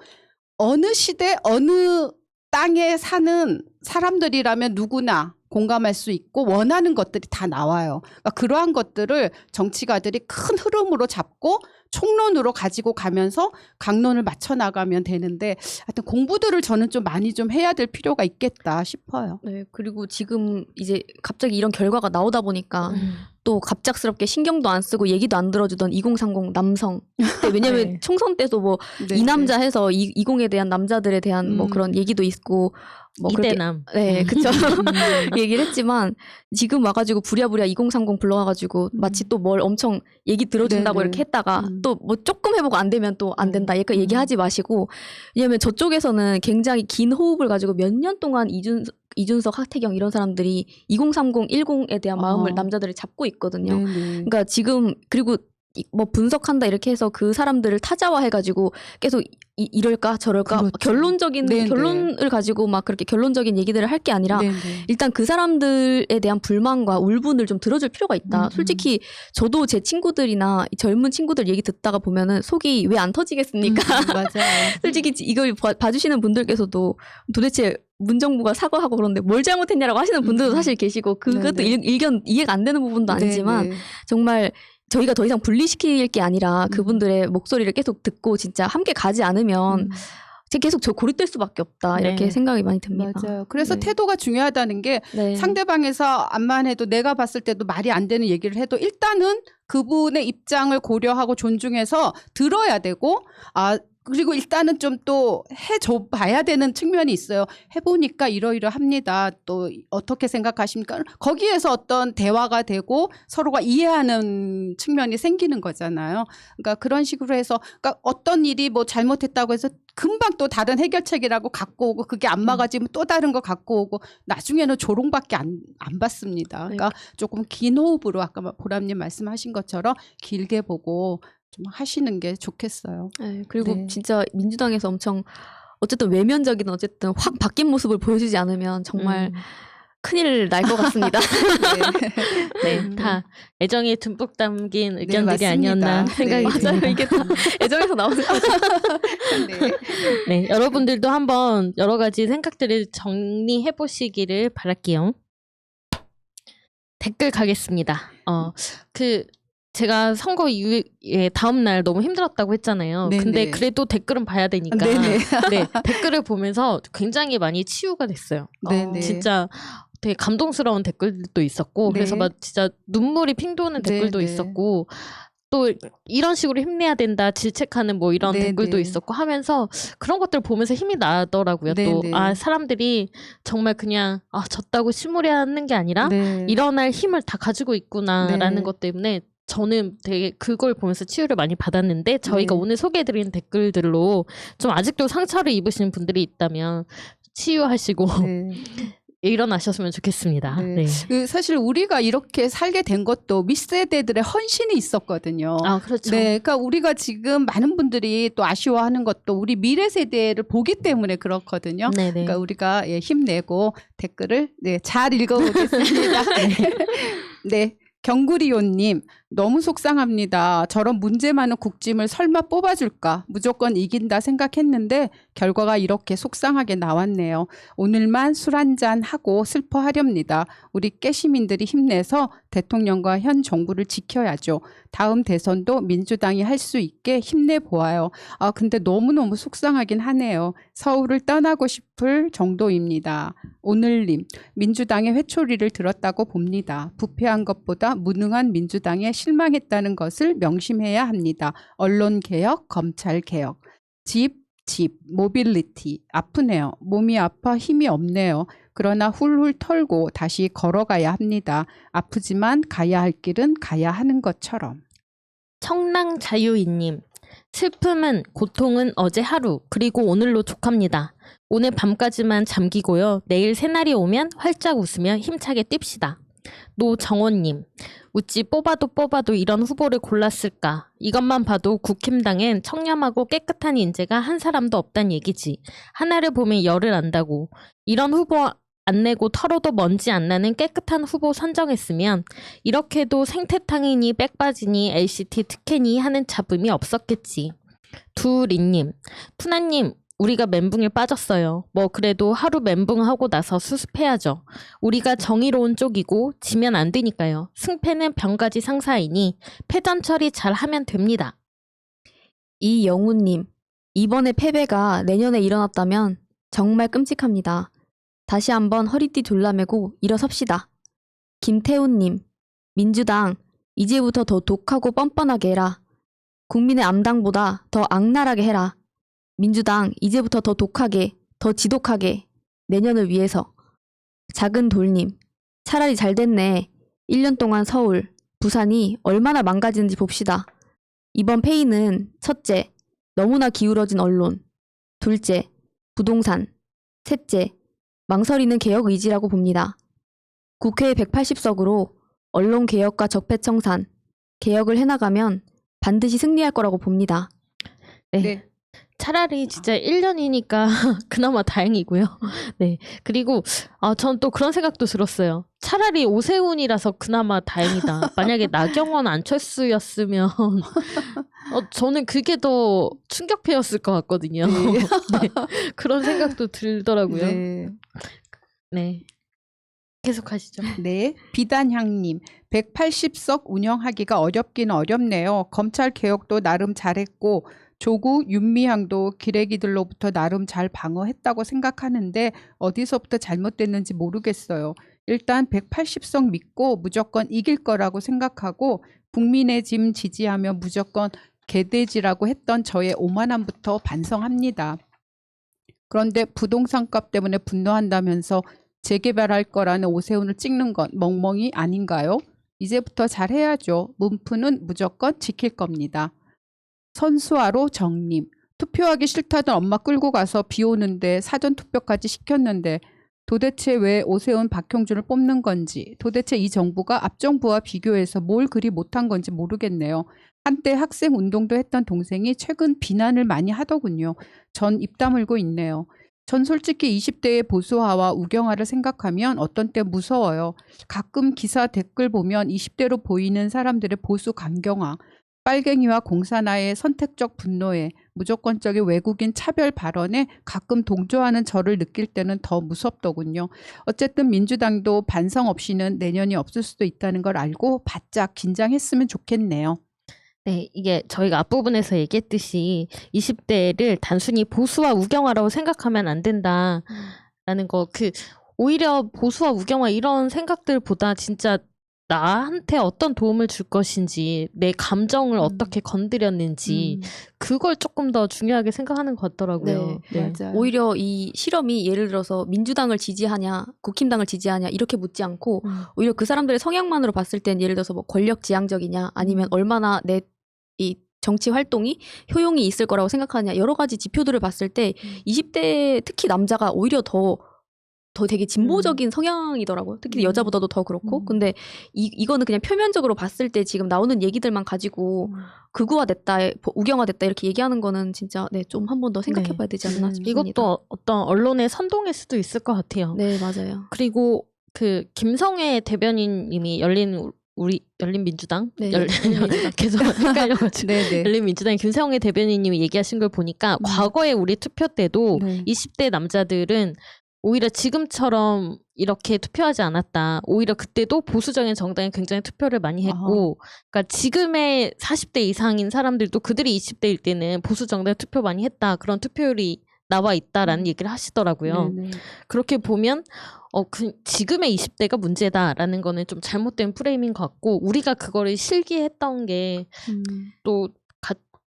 Speaker 3: 어느 시대 어느 땅에 사는 사람들이라면 누구나 공감할 수 있고 원하는 것들이 다 나와요. 그러니까 그러한 것들을 정치가들이 큰 흐름으로 잡고 총론으로 가지고 가면서 강론을 맞춰 나가면 되는데 하여튼 공부들을 저는 좀 많이 좀 해야 될 필요가 있겠다 싶어요.
Speaker 2: 네, 그리고 지금 이제 갑자기 이런 결과가 나오다 보니까 또 갑작스럽게 신경도 안 쓰고 얘기도 안 들어주던 2030 남성. 왜냐면
Speaker 1: 네.
Speaker 2: 총선 때도 뭐
Speaker 3: 네,
Speaker 2: 이 남자 해서 20에 대한 남자들에 대한 뭐 그런 얘기도 있고 뭐 그렇게
Speaker 1: 이대남.
Speaker 2: 네, 그쵸. 얘기를 했지만 지금 와가지고 부랴부랴 2030 불러와가지고 마치 또 뭘 엄청 얘기 들어준다고
Speaker 3: 네네.
Speaker 2: 이렇게 했다가 또 뭐 조금 해보고 안 되면 또 안 된다. 약간 얘기하지 마시고 왜냐면 저쪽에서는 굉장히 긴 호흡을 가지고 몇 년 동안 이준석, 하태경 이런 사람들이 2030, 10에 대한 마음을 남자들이 잡고 있거든요.
Speaker 3: 네네.
Speaker 2: 그러니까 지금 그리고 뭐 분석한다 이렇게 해서 그 사람들을 타자화해가지고 계속 이럴까 저럴까
Speaker 3: 그렇죠.
Speaker 2: 결론적인
Speaker 3: 네네.
Speaker 2: 결론을 가지고 막 그렇게 결론적인 얘기들을 할 게 아니라
Speaker 3: 네네.
Speaker 2: 일단 그 사람들에 대한 불만과 울분을 좀 들어줄 필요가 있다.
Speaker 3: 음.
Speaker 2: 솔직히 저도 제 친구들이나 젊은 친구들 얘기 듣다가 보면은 속이 왜 안 터지겠습니까?
Speaker 3: 맞아요.
Speaker 2: 솔직히 이걸 봐주시는 분들께서도 도대체 문정부가 사과하고 그러는데 뭘 잘못했냐라고 하시는 분들도 사실 계시고 그것도
Speaker 3: 네네.
Speaker 2: 일견 이해가 안 되는 부분도 아니지만
Speaker 3: 네네.
Speaker 2: 정말 저희가 더 이상 분리시킬 게 아니라 그분들의 목소리를 계속 듣고 진짜 함께 가지 않으면 계속 저 고립될 수밖에 없다 이렇게
Speaker 1: 네.
Speaker 2: 생각이 많이 듭니다.
Speaker 3: 맞아요. 그래서
Speaker 2: 네.
Speaker 3: 태도가 중요하다는 게
Speaker 2: 네.
Speaker 3: 상대방에서 암만 해도 내가 봤을 때도 말이 안 되는 얘기를 해도 일단은 그분의 입장을 고려하고 존중해서 들어야 되고 그리고 일단은 좀 또 해줘 봐야 되는 측면이 있어요. 해보니까 이러이러합니다. 또 어떻게 생각하십니까? 거기에서 어떤 대화가 되고 서로가 이해하는 측면이 생기는 거잖아요. 그러니까 그런 식으로 해서 그러니까 어떤 일이 뭐 잘못했다고 해서 금방 또 다른 해결책이라고 갖고 오고 그게 안 막아지면 또 다른 거 갖고 오고 나중에는 조롱밖에 안 받습니다. 그러니까 조금 긴 호흡으로 아까 보람님 말씀하신 것처럼 길게 보고 좀 하시는 게 좋겠어요.
Speaker 2: 네, 그리고
Speaker 3: 네.
Speaker 2: 진짜 민주당에서 엄청 어쨌든 외면적인 어쨌든 확 바뀐 모습을 보여주지 않으면 정말 큰일 날 것 같습니다.
Speaker 1: 네, 다 애정이 듬뿍 담긴 의견들이
Speaker 3: 맞습니다.
Speaker 1: 아니었나
Speaker 3: 네.
Speaker 1: 생각이
Speaker 2: 맞아요.
Speaker 1: 듭니다.
Speaker 2: 이게 다 애정에서 나오는 거죠.
Speaker 3: 네.
Speaker 1: 네, 여러분들도 한번 여러 가지 생각들을 정리해 보시기를 바랄게요. 댓글 가겠습니다. 제가 선거 이후에 다음 날 너무 힘들었다고 했잖아요.
Speaker 3: 네네.
Speaker 1: 근데 그래도 댓글은 봐야 되니까
Speaker 3: 네네.
Speaker 1: 네, 댓글을 보면서 굉장히 많이 치유가 됐어요.
Speaker 3: 네네.
Speaker 1: 진짜 되게 감동스러운 댓글도 있었고
Speaker 3: 네.
Speaker 1: 그래서 막 진짜 눈물이 핑 도는 댓글도
Speaker 3: 네네.
Speaker 1: 있었고 또 이런 식으로 힘내야 된다 질책하는 뭐 이런
Speaker 3: 네네.
Speaker 1: 댓글도 있었고 하면서 그런 것들 보면서 힘이 나더라고요. 또
Speaker 3: 네네.
Speaker 1: 사람들이 정말 그냥 졌다고 시무리하는 게 아니라
Speaker 3: 네.
Speaker 1: 일어날 힘을 다 가지고 있구나라는
Speaker 3: 네.
Speaker 1: 것 때문에 저는 되게 그걸 보면서 치유를 많이 받았는데 저희가
Speaker 3: 네.
Speaker 1: 오늘 소개해드린 댓글들로 좀 아직도 상처를 입으시는 분들이 있다면 치유하시고
Speaker 3: 네.
Speaker 1: 일어나셨으면 좋겠습니다.
Speaker 3: 네.
Speaker 1: 네.
Speaker 3: 사실 우리가 이렇게 살게 된 것도 밑세대들의 헌신이 있었거든요.
Speaker 1: 그렇죠.
Speaker 3: 네, 그러니까 우리가 지금 많은 분들이 또 아쉬워하는 것도 우리 미래 세대를 보기 때문에 그렇거든요.
Speaker 1: 네네.
Speaker 3: 그러니까 우리가 힘내고 댓글을 잘 읽어보겠습니다. 네. 경구리요님 너무 속상합니다. 저런 문제 많은 국짐을 설마 뽑아줄까? 무조건 이긴다 생각했는데 결과가 이렇게 속상하게 나왔네요. 오늘만 술 한잔 하고 슬퍼하렵니다. 우리 깨시민들이 힘내서 대통령과 현 정부를 지켜야죠. 다음 대선도 민주당이 할 수 있게 힘내보아요. 근데 너무너무 속상하긴 하네요. 서울을 떠나고 싶을 정도입니다. 오늘님, 민주당의 회초리를 들었다고 봅니다. 부패한 것보다 무능한 민주당에 실망했다는 것을 명심해야 합니다. 언론개혁, 검찰개혁. 집, 모빌리티. 아프네요. 몸이 아파 힘이 없네요. 그러나 훌훌 털고 다시 걸어가야 합니다. 아프지만 가야 할 길은 가야 하는 것처럼.
Speaker 1: 청랑자유이님 슬픔은 고통은 어제 하루 그리고 오늘로 족합니다. 오늘 밤까지만 잠기고요. 내일 새날이 오면 활짝 웃으며 힘차게 뜁시다. 노정원님 우찌 뽑아도 이런 후보를 골랐을까. 이것만 봐도 국힘당엔 청렴하고 깨끗한 인재가 한 사람도 없단 얘기지. 하나를 보면 열을 안다고. 이런 후보 안 내고 털어도 먼지 안 나는 깨끗한 후보 선정했으면 이렇게도 생태탕이니 빽빠지니 LCT 특혜니 하는 잡음이 없었겠지. 두리님, 푸나님 우리가 멘붕에 빠졌어요. 뭐 그래도 하루 멘붕하고 나서 수습해야죠. 우리가 정의로운 쪽이고 지면 안 되니까요. 승패는 병가지 상사이니 패전 처리 잘 하면 됩니다.
Speaker 2: 이영우님, 이번에 패배가 내년에 일어났다면 정말 끔찍합니다. 다시 한번 허리띠 졸라매고 일어섭시다. 김태훈님, 민주당, 이제부터 더 독하고 뻔뻔하게 해라. 국민의 암당보다 더 악랄하게 해라. 민주당, 이제부터 더 독하게, 더 지독하게, 내년을 위해서. 작은 돌님, 차라리 잘 됐네. 1년 동안 서울, 부산이 얼마나 망가지는지 봅시다. 이번 페이는 첫째, 너무나 기울어진 언론. 둘째, 부동산. 셋째, 망설이는 개혁 의지라고 봅니다. 국회 180석으로 언론 개혁과 적폐청산, 개혁을 해나가면 반드시 승리할 거라고 봅니다.
Speaker 3: 네.
Speaker 1: 차라리 진짜 1년이니까 그나마 다행이고요. 네. 그리고 전 또 그런 생각도 들었어요. 차라리 오세훈이라서 그나마 다행이다. 만약에 나경원 안철수였으면 저는 그게 더 충격패였을 것 같거든요.
Speaker 3: 네.
Speaker 1: 네. 그런 생각도 들더라고요.
Speaker 3: 네.
Speaker 1: 네. 계속하시죠.
Speaker 3: 네, 비단향님 180석 운영하기가 어렵긴 어렵네요. 검찰 개혁도 나름 잘했고 조국 윤미향도 기레기들로부터 나름 잘 방어했다고 생각하는데 어디서부터 잘못됐는지 모르겠어요. 일단 180석 믿고 무조건 이길 거라고 생각하고 국민의 짐 지지하며 무조건 개돼지라고 했던 저의 오만함부터 반성합니다. 그런데 부동산 값 때문에 분노한다면서 재개발할 거라는 오세훈을 찍는 건 멍멍이 아닌가요? 이제부터 잘해야죠. 문프는 무조건 지킬 겁니다. 선수하로 정님. 투표하기 싫다던 엄마 끌고 가서 비 오는데 사전투표까지 시켰는데 도대체 왜 오세훈 박형준을 뽑는 건지, 도대체 이 정부가 앞정부와 비교해서 뭘 그리 못한 건지 모르겠네요. 한때 학생 운동도 했던 동생이 최근 비난을 많이 하더군요. 전 입 다물고 있네요. 전 솔직히 20대의 보수화와 우경화를 생각하면 어떤 때 무서워요. 가끔 기사 댓글 보면 20대로 보이는 사람들의 보수 강경화, 빨갱이와 공산화의 선택적 분노에 무조건적인 외국인 차별 발언에 가끔 동조하는 저를 느낄 때는 더 무섭더군요. 어쨌든 민주당도 반성 없이는 내년이 없을 수도 있다는 걸 알고 바짝 긴장했으면 좋겠네요.
Speaker 1: 네, 이게 저희가 앞부분에서 얘기했듯이 20대를 단순히 보수와 우경화라고 생각하면 안 된다라는 거, 오히려 보수와 우경화 이런 생각들보다 진짜 나한테 어떤 도움을 줄 것인지, 내 감정을 어떻게 건드렸는지, 그걸 조금 더 중요하게 생각하는 것 같더라고요.
Speaker 3: 네, 맞아요.
Speaker 2: 오히려 이 실험이 예를 들어서 민주당을 지지하냐, 국힘당을 지지하냐 이렇게 묻지 않고 오히려 그 사람들의 성향만으로 봤을 땐 예를 들어서 뭐 권력지향적이냐 아니면 얼마나 내 이 정치 활동이 효용이 있을 거라고 생각하냐 여러 가지 지표들을 봤을 때 20대 특히 남자가 오히려 더 되게 진보적인 성향이더라고요. 특히 여자보다도 더 그렇고. 근데 이거는 그냥 표면적으로 봤을 때 지금 나오는 얘기들만 가지고 극우화됐다, 우경화됐다 이렇게 얘기하는 거는 진짜 좀 한 번 더 생각해봐야 되지 않나 싶습니다.
Speaker 1: 이것도 어떤 언론의 선동일 수도 있을 것 같아요.
Speaker 2: 네, 맞아요.
Speaker 1: 그리고 김성애 대변인님이 열린 민주당?
Speaker 2: 네,
Speaker 1: 계속 헷갈려가지고.
Speaker 3: 네네.
Speaker 1: 열린민주당의 김성애 대변인님이 얘기하신 걸 보니까 과거에 우리 투표 때도
Speaker 3: 네.
Speaker 1: 20대 남자들은 오히려 지금처럼 이렇게 투표하지 않았다. 오히려 그때도 보수적인 정당에 굉장히 투표를 많이 했고, 그러니까 지금의 40대 이상인 사람들도 그들이 20대일 때는 보수 정당에 투표 많이 했다. 그런 투표율이 나와 있다라는 얘기를 하시더라고요.
Speaker 3: 네네.
Speaker 1: 그렇게 보면 지금의 20대가 문제다라는 거는 좀 잘못된 프레임인 것 같고, 우리가 그거를 실기했던 게 또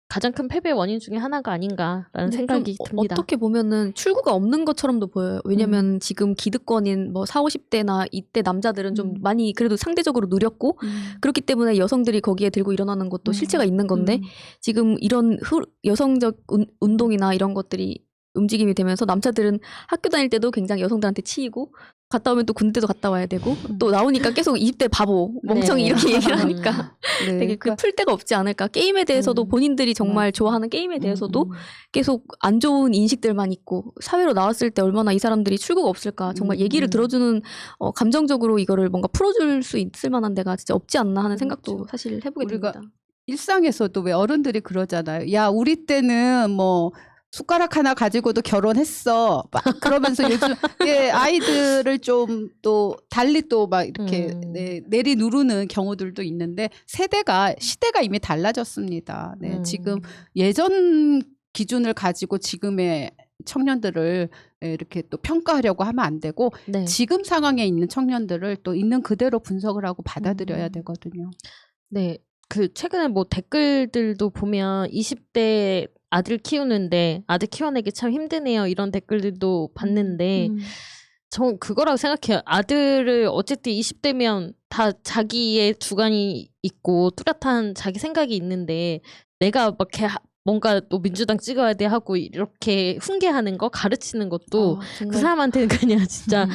Speaker 1: 가장 큰 패배 원인 중에 하나가 아닌가라는 생각이 듭니다.
Speaker 2: 어떻게 보면은 출구가 없는 것처럼도 보여요. 왜냐면 지금 기득권인 뭐 40, 50대나 이때 남자들은 좀 많이 그래도 상대적으로 누렸고 그렇기 때문에 여성들이 거기에 들고 일어나는 것도 실체가 있는 건데 지금 이런 여성적 운동이나 이런 것들이 움직임이 되면서 남자들은 학교 다닐 때도 굉장히 여성들한테 치이고 갔다 오면 또 군대도 갔다 와야 되고 또 나오니까 계속 20대 바보 멍청이
Speaker 1: 네.
Speaker 2: 이렇게 얘기를 하니까
Speaker 3: 네.
Speaker 2: 되게 풀 데가 없지 않을까. 게임에 대해서도 본인들이 정말 좋아하는 게임에 대해서도 계속 안 좋은 인식들만 있고 사회로 나왔을 때 얼마나 이 사람들이 출구가 없을까. 정말 얘기를 들어주는 감정적으로 이거를 뭔가 풀어줄 수 있을 만한 데가 진짜 없지 않나 하는 생각도 사실 해보게
Speaker 3: 우리가
Speaker 2: 됩니다.
Speaker 3: 일상에서도 왜 어른들이 그러잖아요. 야, 우리 때는 뭐 숟가락 하나 가지고도 결혼했어. 막 그러면서 요즘 예, 아이들을 좀 또 달리 또 막 이렇게 네, 내리 누르는 경우들도 있는데 시대가 이미 달라졌습니다. 네, 지금 예전 기준을 가지고 지금의 청년들을 이렇게 또 평가하려고 하면 안 되고
Speaker 1: 네.
Speaker 3: 지금 상황에 있는 청년들을 또 있는 그대로 분석을 하고 받아들여야 되거든요.
Speaker 1: 네. 그 최근에 뭐 댓글들도 보면 20대 아들 키우는데 아들 키워내기 참 힘드네요. 이런 댓글들도 봤는데 전 그거라고 생각해요. 아들을 어쨌든 20대면 다 자기의 주관이 있고 뚜렷한 자기 생각이 있는데 내가 막 이렇게 뭔가 또 민주당 찍어야 돼 하고 이렇게 훈계하는 거 가르치는 것도 그 사람한테는 그냥 진짜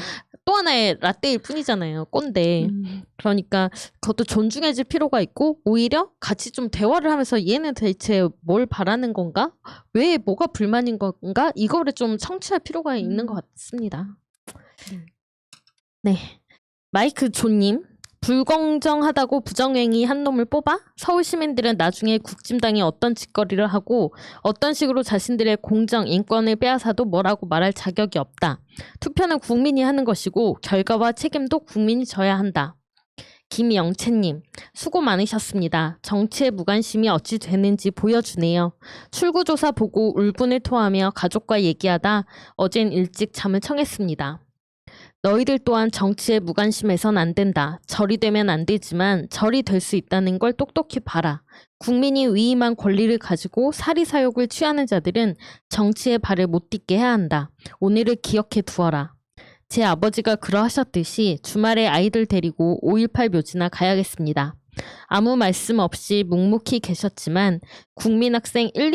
Speaker 1: 또 하나의 라떼일 뿐이잖아요. 꼰대. 그러니까 그것도 존중해줄 필요가 있고 오히려 같이 좀 대화를 하면서 얘는 대체 뭘 바라는 건가? 왜 뭐가 불만인 건가? 이거를 좀 청취할 필요가 있는 것 같습니다. 네. 마이크 조님. 불공정하다고 부정행위 한 놈을 뽑아? 서울 시민들은 나중에 국진당이 어떤 짓거리를 하고 어떤 식으로 자신들의 공정, 인권을 빼앗아도 뭐라고 말할 자격이 없다. 투표는 국민이 하는 것이고 결과와 책임도 국민이 져야 한다. 김영채님, 수고 많으셨습니다. 정치에 무관심이 어찌 되는지 보여주네요. 출구조사 보고 울분을 토하며 가족과 얘기하다 어젠 일찍 잠을 청했습니다. 너희들 또한 정치에 무관심해선 안 된다. 절이 되면 안 되지만 절이 될 수 있다는 걸 똑똑히 봐라. 국민이 위임한 권리를 가지고 사리사욕을 취하는 자들은 정치에 발을 못 딛게 해야 한다. 오늘을 기억해 두어라. 제 아버지가 그러하셨듯이 주말에 아이들 데리고 5.18 묘지나 가야겠습니다. 아무 말씀 없이 묵묵히 계셨지만 국민학생 1,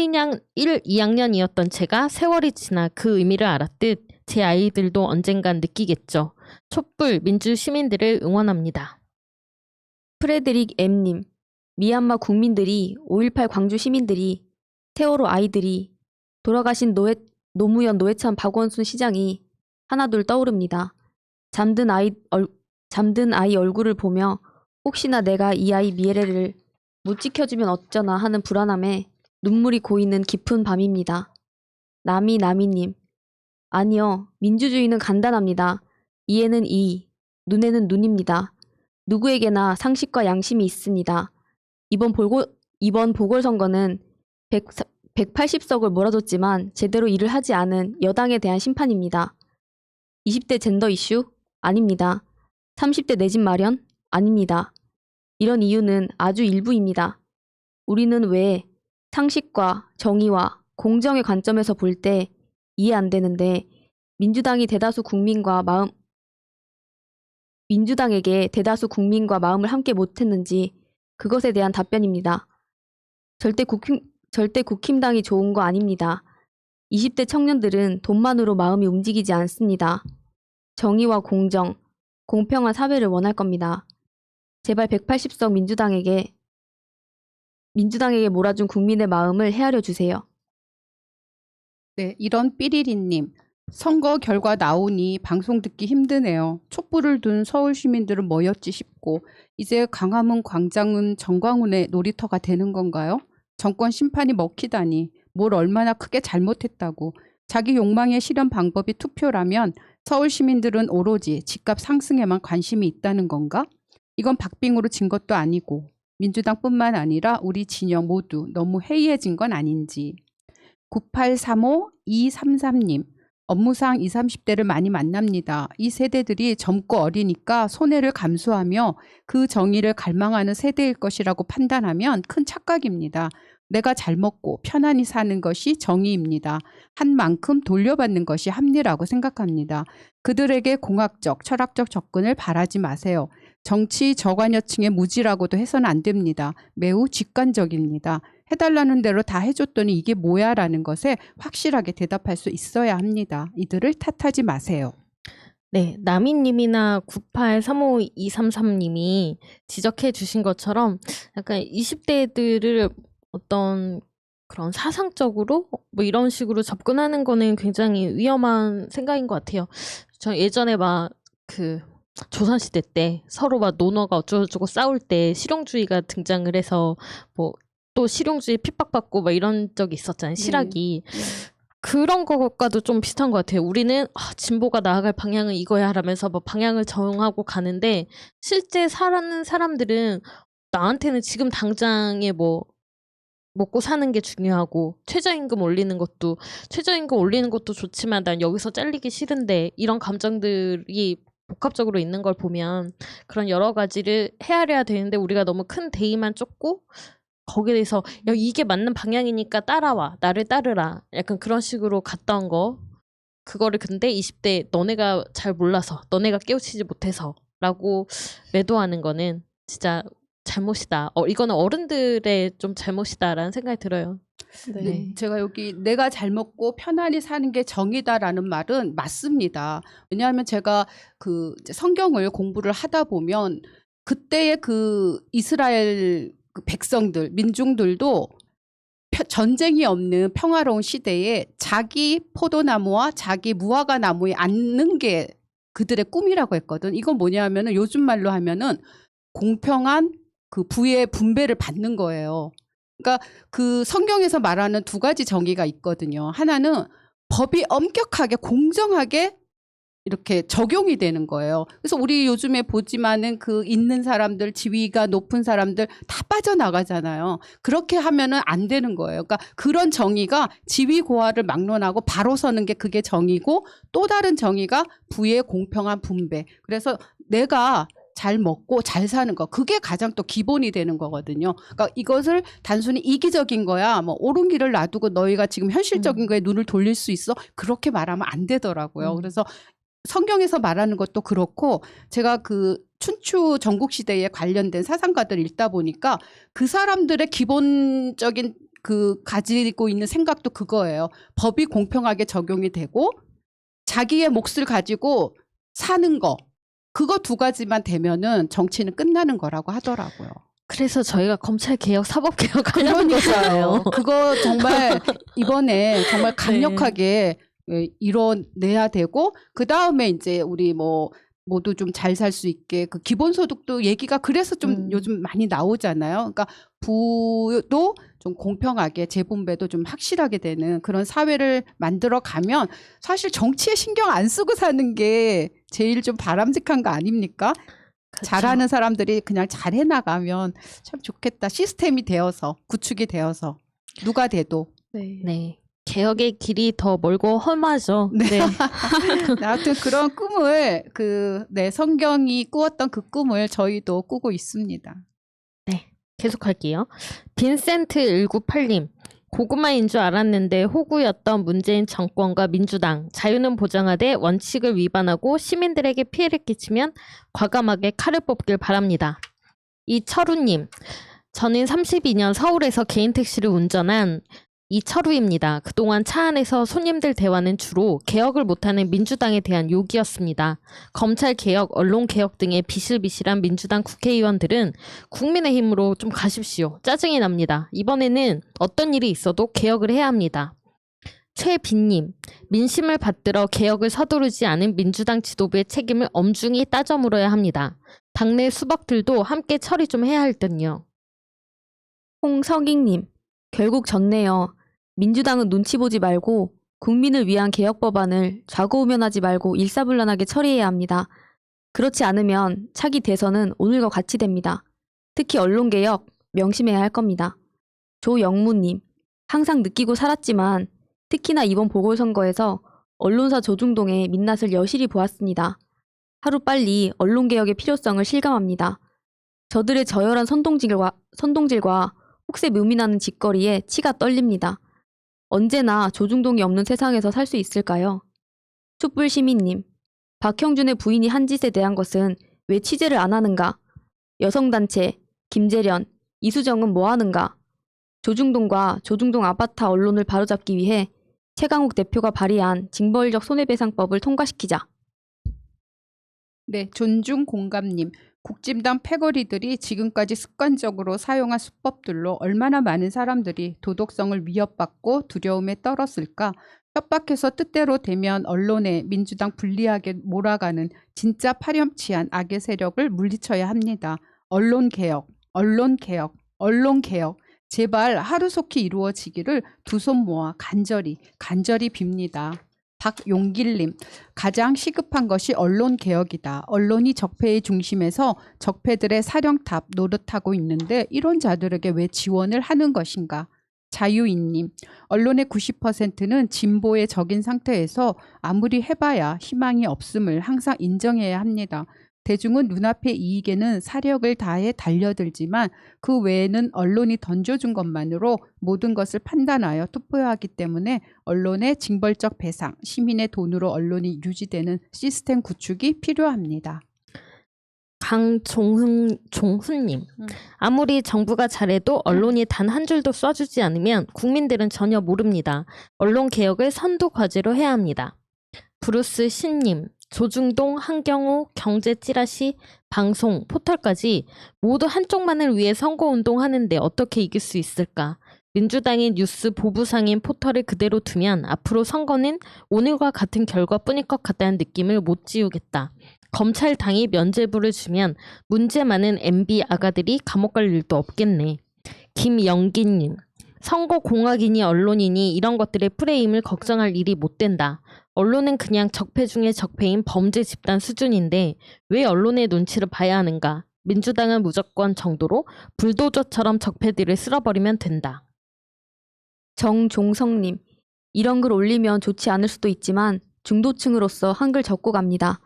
Speaker 1: 2학년이었던 제가 세월이 지나 그 의미를 알았듯 제 아이들도 언젠간 느끼겠죠. 촛불 민주 시민들을 응원합니다.
Speaker 2: 프레드릭 M님, 미얀마 국민들이 5.18 광주 시민들이 세월호 아이들이 돌아가신 노무현 노회찬 박원순 시장이 하나둘 떠오릅니다. 잠든 아이 얼굴을 보며 혹시나 내가 이 아이 미래를 못 지켜주면 어쩌나 하는 불안함에 눈물이 고이는 깊은 밤입니다. 나미님, 아니요. 민주주의는 간단합니다. 이에는 이, 눈에는 눈입니다. 누구에게나 상식과 양심이 있습니다. 이번 보궐선거는 180석을 몰아줬지만 제대로 일을 하지 않은 여당에 대한 심판입니다. 20대 젠더 이슈? 아닙니다. 30대 내 집 마련? 아닙니다. 이런 이유는 아주 일부입니다. 우리는 왜 상식과 정의와 공정의 관점에서 볼 때 이해 안 되는데 민주당에게 대다수 국민과 마음을 함께 못했는지 그것에 대한 답변입니다. 절대 국힘당이 좋은 거 아닙니다. 20대 청년들은 돈만으로 마음이 움직이지 않습니다. 정의와 공정, 공평한 사회를 원할 겁니다. 제발 180석 민주당에게 몰아준 국민의 마음을 헤아려 주세요.
Speaker 3: 네, 이런 삐리리님. 선거 결과 나오니 방송 듣기 힘드네요. 촛불을 둔 서울 시민들은 뭐였지 싶고 이제 광화문 광장은 정광훈의 놀이터가 되는 건가요? 정권 심판이 먹히다니 뭘 얼마나 크게 잘못했다고. 자기 욕망의 실현 방법이 투표라면 서울 시민들은 오로지 집값 상승에만 관심이 있다는 건가? 이건 박빙으로 진 것도 아니고 민주당뿐만 아니라 우리 진영 모두 너무 해이해진 건 아닌지. 9835-233님. 업무상 20, 30대를 많이 만납니다. 이 세대들이 젊고 어리니까 손해를 감수하며 그 정의를 갈망하는 세대일 것이라고 판단하면 큰 착각입니다. 내가 잘 먹고 편안히 사는 것이 정의입니다. 한 만큼 돌려받는 것이 합리라고 생각합니다. 그들에게 공학적, 철학적 접근을 바라지 마세요. 정치 저관여층의 무지라고도 해서는 안 됩니다. 매우 직관적입니다. 해달라는 대로 다 해줬더니 이게 뭐야 라는 것에 확실하게 대답할 수 있어야 합니다. 이들을 탓하지 마세요.
Speaker 1: 네, 나미님이나 9835-233님이 지적해 주신 것처럼 약간 20대들을 어떤 그런 사상적으로 뭐 이런 식으로 접근하는 거는 굉장히 위험한 생각인 것 같아요. 저 예전에 막 그 조선시대 때 서로 막 논어가 어쩌고저쩌고 싸울 때 실용주의가 등장을 해서 뭐 또 실용주의 핍박받고 막 이런 적이 있었잖아요. 실학이. 그런 것과도 좀 비슷한 것 같아요. 우리는 진보가 나아갈 방향은 이거야 라면서 뭐 방향을 정하고 가는데 실제 사는 사람들은 나한테는 지금 당장에 뭐 먹고 사는 게 중요하고 최저임금 올리는 것도 좋지만 난 여기서 잘리기 싫은데 이런 감정들이 복합적으로 있는 걸 보면 그런 여러 가지를 헤아려야 되는데 우리가 너무 큰 대의만 쫓고 거기에 대해서 야 이게 맞는 방향이니까 따라와 나를 따르라 약간 그런 식으로 갔다 온 거 그거를 근데 20대 너네가 잘 몰라서 너네가 깨우치지 못해서 라고 매도하는 거는 진짜 잘못이다. 이거는 어른들의 좀 잘못이다라는 생각이 들어요.
Speaker 3: 네. 제가 여기 내가 잘 먹고 편안히 사는 게 정의다라는 말은 맞습니다. 왜냐하면 제가 그 이제 성경을 공부를 하다 보면 그때의 그 이스라엘 그 백성들, 민중들도 전쟁이 없는 평화로운 시대에 자기 포도나무와 자기 무화과 나무에 앉는 게 그들의 꿈이라고 했거든. 이건 뭐냐면은 요즘 말로 하면은 공평한 그 부의 분배를 받는 거예요. 그러니까 그 성경에서 말하는 두 가지 정의가 있거든요. 하나는 법이 엄격하게 공정하게 이렇게 적용이 되는 거예요. 그래서 우리 요즘에 보지만은 그 있는 사람들, 지위가 높은 사람들 다 빠져나가잖아요. 그렇게 하면은 안 되는 거예요. 그러니까 그런 정의가 지위 고하를 막론하고 바로 서는 게 그게 정의고 또 다른 정의가 부의 공평한 분배. 그래서 내가 잘 먹고 잘 사는 거 그게 가장 또 기본이 되는 거거든요. 그러니까 이것을 단순히 이기적인 거야 뭐 옳은 길을 놔두고 너희가 지금 현실적인 거에 눈을 돌릴 수 있어 그렇게 말하면 안 되더라고요. 그래서 성경에서 말하는 것도 그렇고 제가 그 춘추 전국시대에 관련된 사상가들 읽다 보니까 그 사람들의 기본적인 그 가지고 있는 생각도 그거예요. 법이 공평하게 적용이 되고 자기의 몫을 가지고 사는 거 그거 두 가지만 되면은 정치는 끝나는 거라고 하더라고요.
Speaker 1: 그래서 저희가 검찰개혁, 사법개혁 하려는 거잖아요.
Speaker 3: 그거 정말 이번에 정말 강력하게 이뤄내야 되고 그 다음에 이제 우리 뭐 모두 좀 잘 살 수 있게 그 기본소득도 얘기가 그래서 좀 요즘 많이 나오잖아요. 그러니까 부도 좀 공평하게 재분배도 좀 확실하게 되는 그런 사회를 만들어 가면 사실 정치에 신경 안 쓰고 사는 게 제일 좀 바람직한 거 아닙니까?
Speaker 1: 그쵸.
Speaker 3: 잘하는 사람들이 그냥 잘해 나가면 참 좋겠다. 시스템이 되어서 구축이 되어서 누가 돼도.
Speaker 1: 네. 개혁의 길이 더 멀고 험하죠.
Speaker 3: 네.
Speaker 1: 네.
Speaker 3: 아무튼 그런 꿈을 성경이 꾸었던 그 꿈을 저희도 꾸고 있습니다.
Speaker 1: 계속할게요. 빈센트 198님. 고구마인 줄 알았는데 호구였던 문재인 정권과 민주당. 자유는 보장하되 원칙을 위반하고 시민들에게 피해를 끼치면 과감하게 칼을 뽑길 바랍니다. 이철우님. 저는 32년 서울에서 개인 택시를 운전한 이철우입니다. 그동안 차 안에서 손님들 대화는 주로 개혁을 못하는 민주당에 대한 욕이었습니다. 검찰개혁, 언론개혁 등의 비실비실한 민주당 국회의원들은 국민의힘으로 좀 가십시오. 짜증이 납니다. 이번에는 어떤 일이 있어도 개혁을 해야 합니다. 최빈님, 민심을 받들어 개혁을 서두르지 않은 민주당 지도부의 책임을 엄중히 따져 물어야 합니다. 당내 수박들도 함께 처리 좀 해야 할 듯요.
Speaker 2: 홍석익님, 결국 졌네요. 민주당은 눈치 보지 말고 국민을 위한 개혁 법안을 좌고우면하지 말고 일사불란하게 처리해야 합니다. 그렇지 않으면 차기 대선은 오늘과 같이 됩니다. 특히 언론개혁 명심해야 할 겁니다. 조영무님, 항상 느끼고 살았지만 특히나 이번 보궐선거에서 언론사 조중동의 민낯을 여실히 보았습니다. 하루빨리 언론개혁의 필요성을 실감합니다. 저들의 저열한 선동질과 혹세 무민하는 짓거리에 치가 떨립니다. 언제나 조중동이 없는 세상에서 살 수 있을까요? 촛불시민님, 박형준의 부인이 한 짓에 대한 것은 왜 취재를 안 하는가? 여성단체, 김재련, 이수정은 뭐 하는가? 조중동과 조중동 아바타 언론을 바로잡기 위해 최강욱 대표가 발의한 징벌적 손해배상법을 통과시키자.
Speaker 3: 네, 존중 공감님. 국진당 패거리들이 지금까지 습관적으로 사용한 수법들로 얼마나 많은 사람들이 도덕성을 위협받고 두려움에 떨었을까? 협박해서 뜻대로 되면 언론에 민주당 불리하게 몰아가는 진짜 파렴치한 악의 세력을 물리쳐야 합니다. 언론개혁, 언론개혁, 언론개혁. 제발 하루속히 이루어지기를 두 손 모아 간절히 빕니다. 박용길님, 가장 시급한 것이 언론 개혁이다. 언론이 적폐의 중심에서 적폐들의 사령탑 노릇하고 있는데 이런 자들에게 왜 지원을 하는 것인가? 자유인님, 언론의 90%는 진보의 적인 상태에서 아무리 해봐야 희망이 없음을 항상 인정해야 합니다. 대중은 눈앞의 이익에는 사력을 다해 달려들지만 그 외에는 언론이 던져준 것만으로 모든 것을 판단하여 투표하기 때문에 언론의 징벌적 배상, 시민의 돈으로 언론이 유지되는 시스템 구축이 필요합니다.
Speaker 1: 종훈님, 아무리 정부가 잘해도 언론이 단 한 줄도 쏴주지 않으면 국민들은 전혀 모릅니다. 언론 개혁을 선두 과제로 해야 합니다. 브루스 신님, 조중동, 한경호, 경제 찌라시, 방송, 포털까지 모두 한쪽만을 위해 선거운동하는데 어떻게 이길 수 있을까? 민주당이 뉴스 보부상인 포털을 그대로 두면 앞으로 선거는 오늘과 같은 결과뿐일 것 같다는 느낌을 못 지우겠다. 검찰당이 면죄부를 주면 문제 많은 MB 아가들이 감옥 갈 일도 없겠네. 김영기님, 선거 공학이니 언론이니 이런 것들의 프레임을 걱정할 일이 못 된다. 언론은 그냥 적폐 중에 적폐인 범죄 집단 수준인데 왜 언론의 눈치를 봐야 하는가? 민주당은 무조건 정도로 불도저처럼 적폐들을 쓸어버리면 된다.
Speaker 2: 정종성님, 이런 글 올리면 좋지 않을 수도 있지만 중도층으로서 한글 적고 갑니다.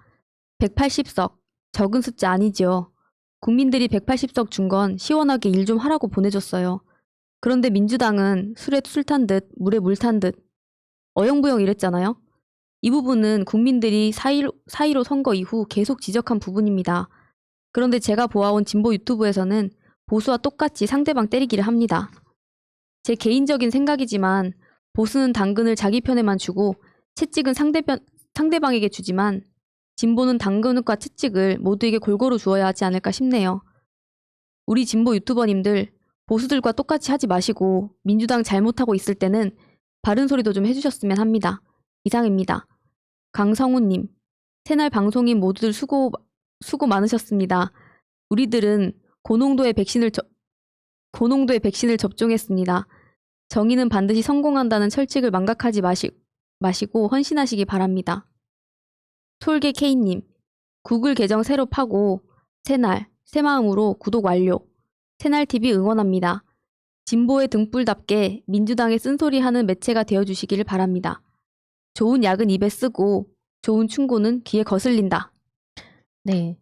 Speaker 2: 180석, 적은 숫자 아니지요. 국민들이 180석 준 건 시원하게 일 좀 하라고 보내줬어요. 그런데 민주당은 술에 술 탄 듯 물에 물 탄 듯 어영부영 이랬잖아요. 이 부분은 국민들이 4.15 선거 이후 계속 지적한 부분입니다. 그런데 제가 보아온 진보 유튜브에서는 보수와 똑같이 상대방 때리기를 합니다. 제 개인적인 생각이지만 보수는 당근을 자기 편에만 주고 채찍은 상대방에게 주지만 진보는 당근과 채찍을 모두에게 골고루 주어야 하지 않을까 싶네요. 우리 진보 유튜버님들 보수들과 똑같이 하지 마시고 민주당 잘못하고 있을 때는 바른 소리도 좀 해주셨으면 합니다. 이상입니다. 강성우님, 새날 방송인 모두들 수고 많으셨습니다. 우리들은 고농도의 백신을 접종했습니다. 정의는 반드시 성공한다는 철칙을 망각하지 마시고 헌신하시기 바랍니다. 솔개 K님, 구글 계정 새로 파고 새날, 새마음으로 구독 완료. 새날TV 응원합니다. 진보의 등불답게 민주당의 쓴소리하는 매체가 되어주시기를 바랍니다. 좋은 약은 입에 쓰고 좋은 충고는 귀에 거슬린다.
Speaker 1: 네,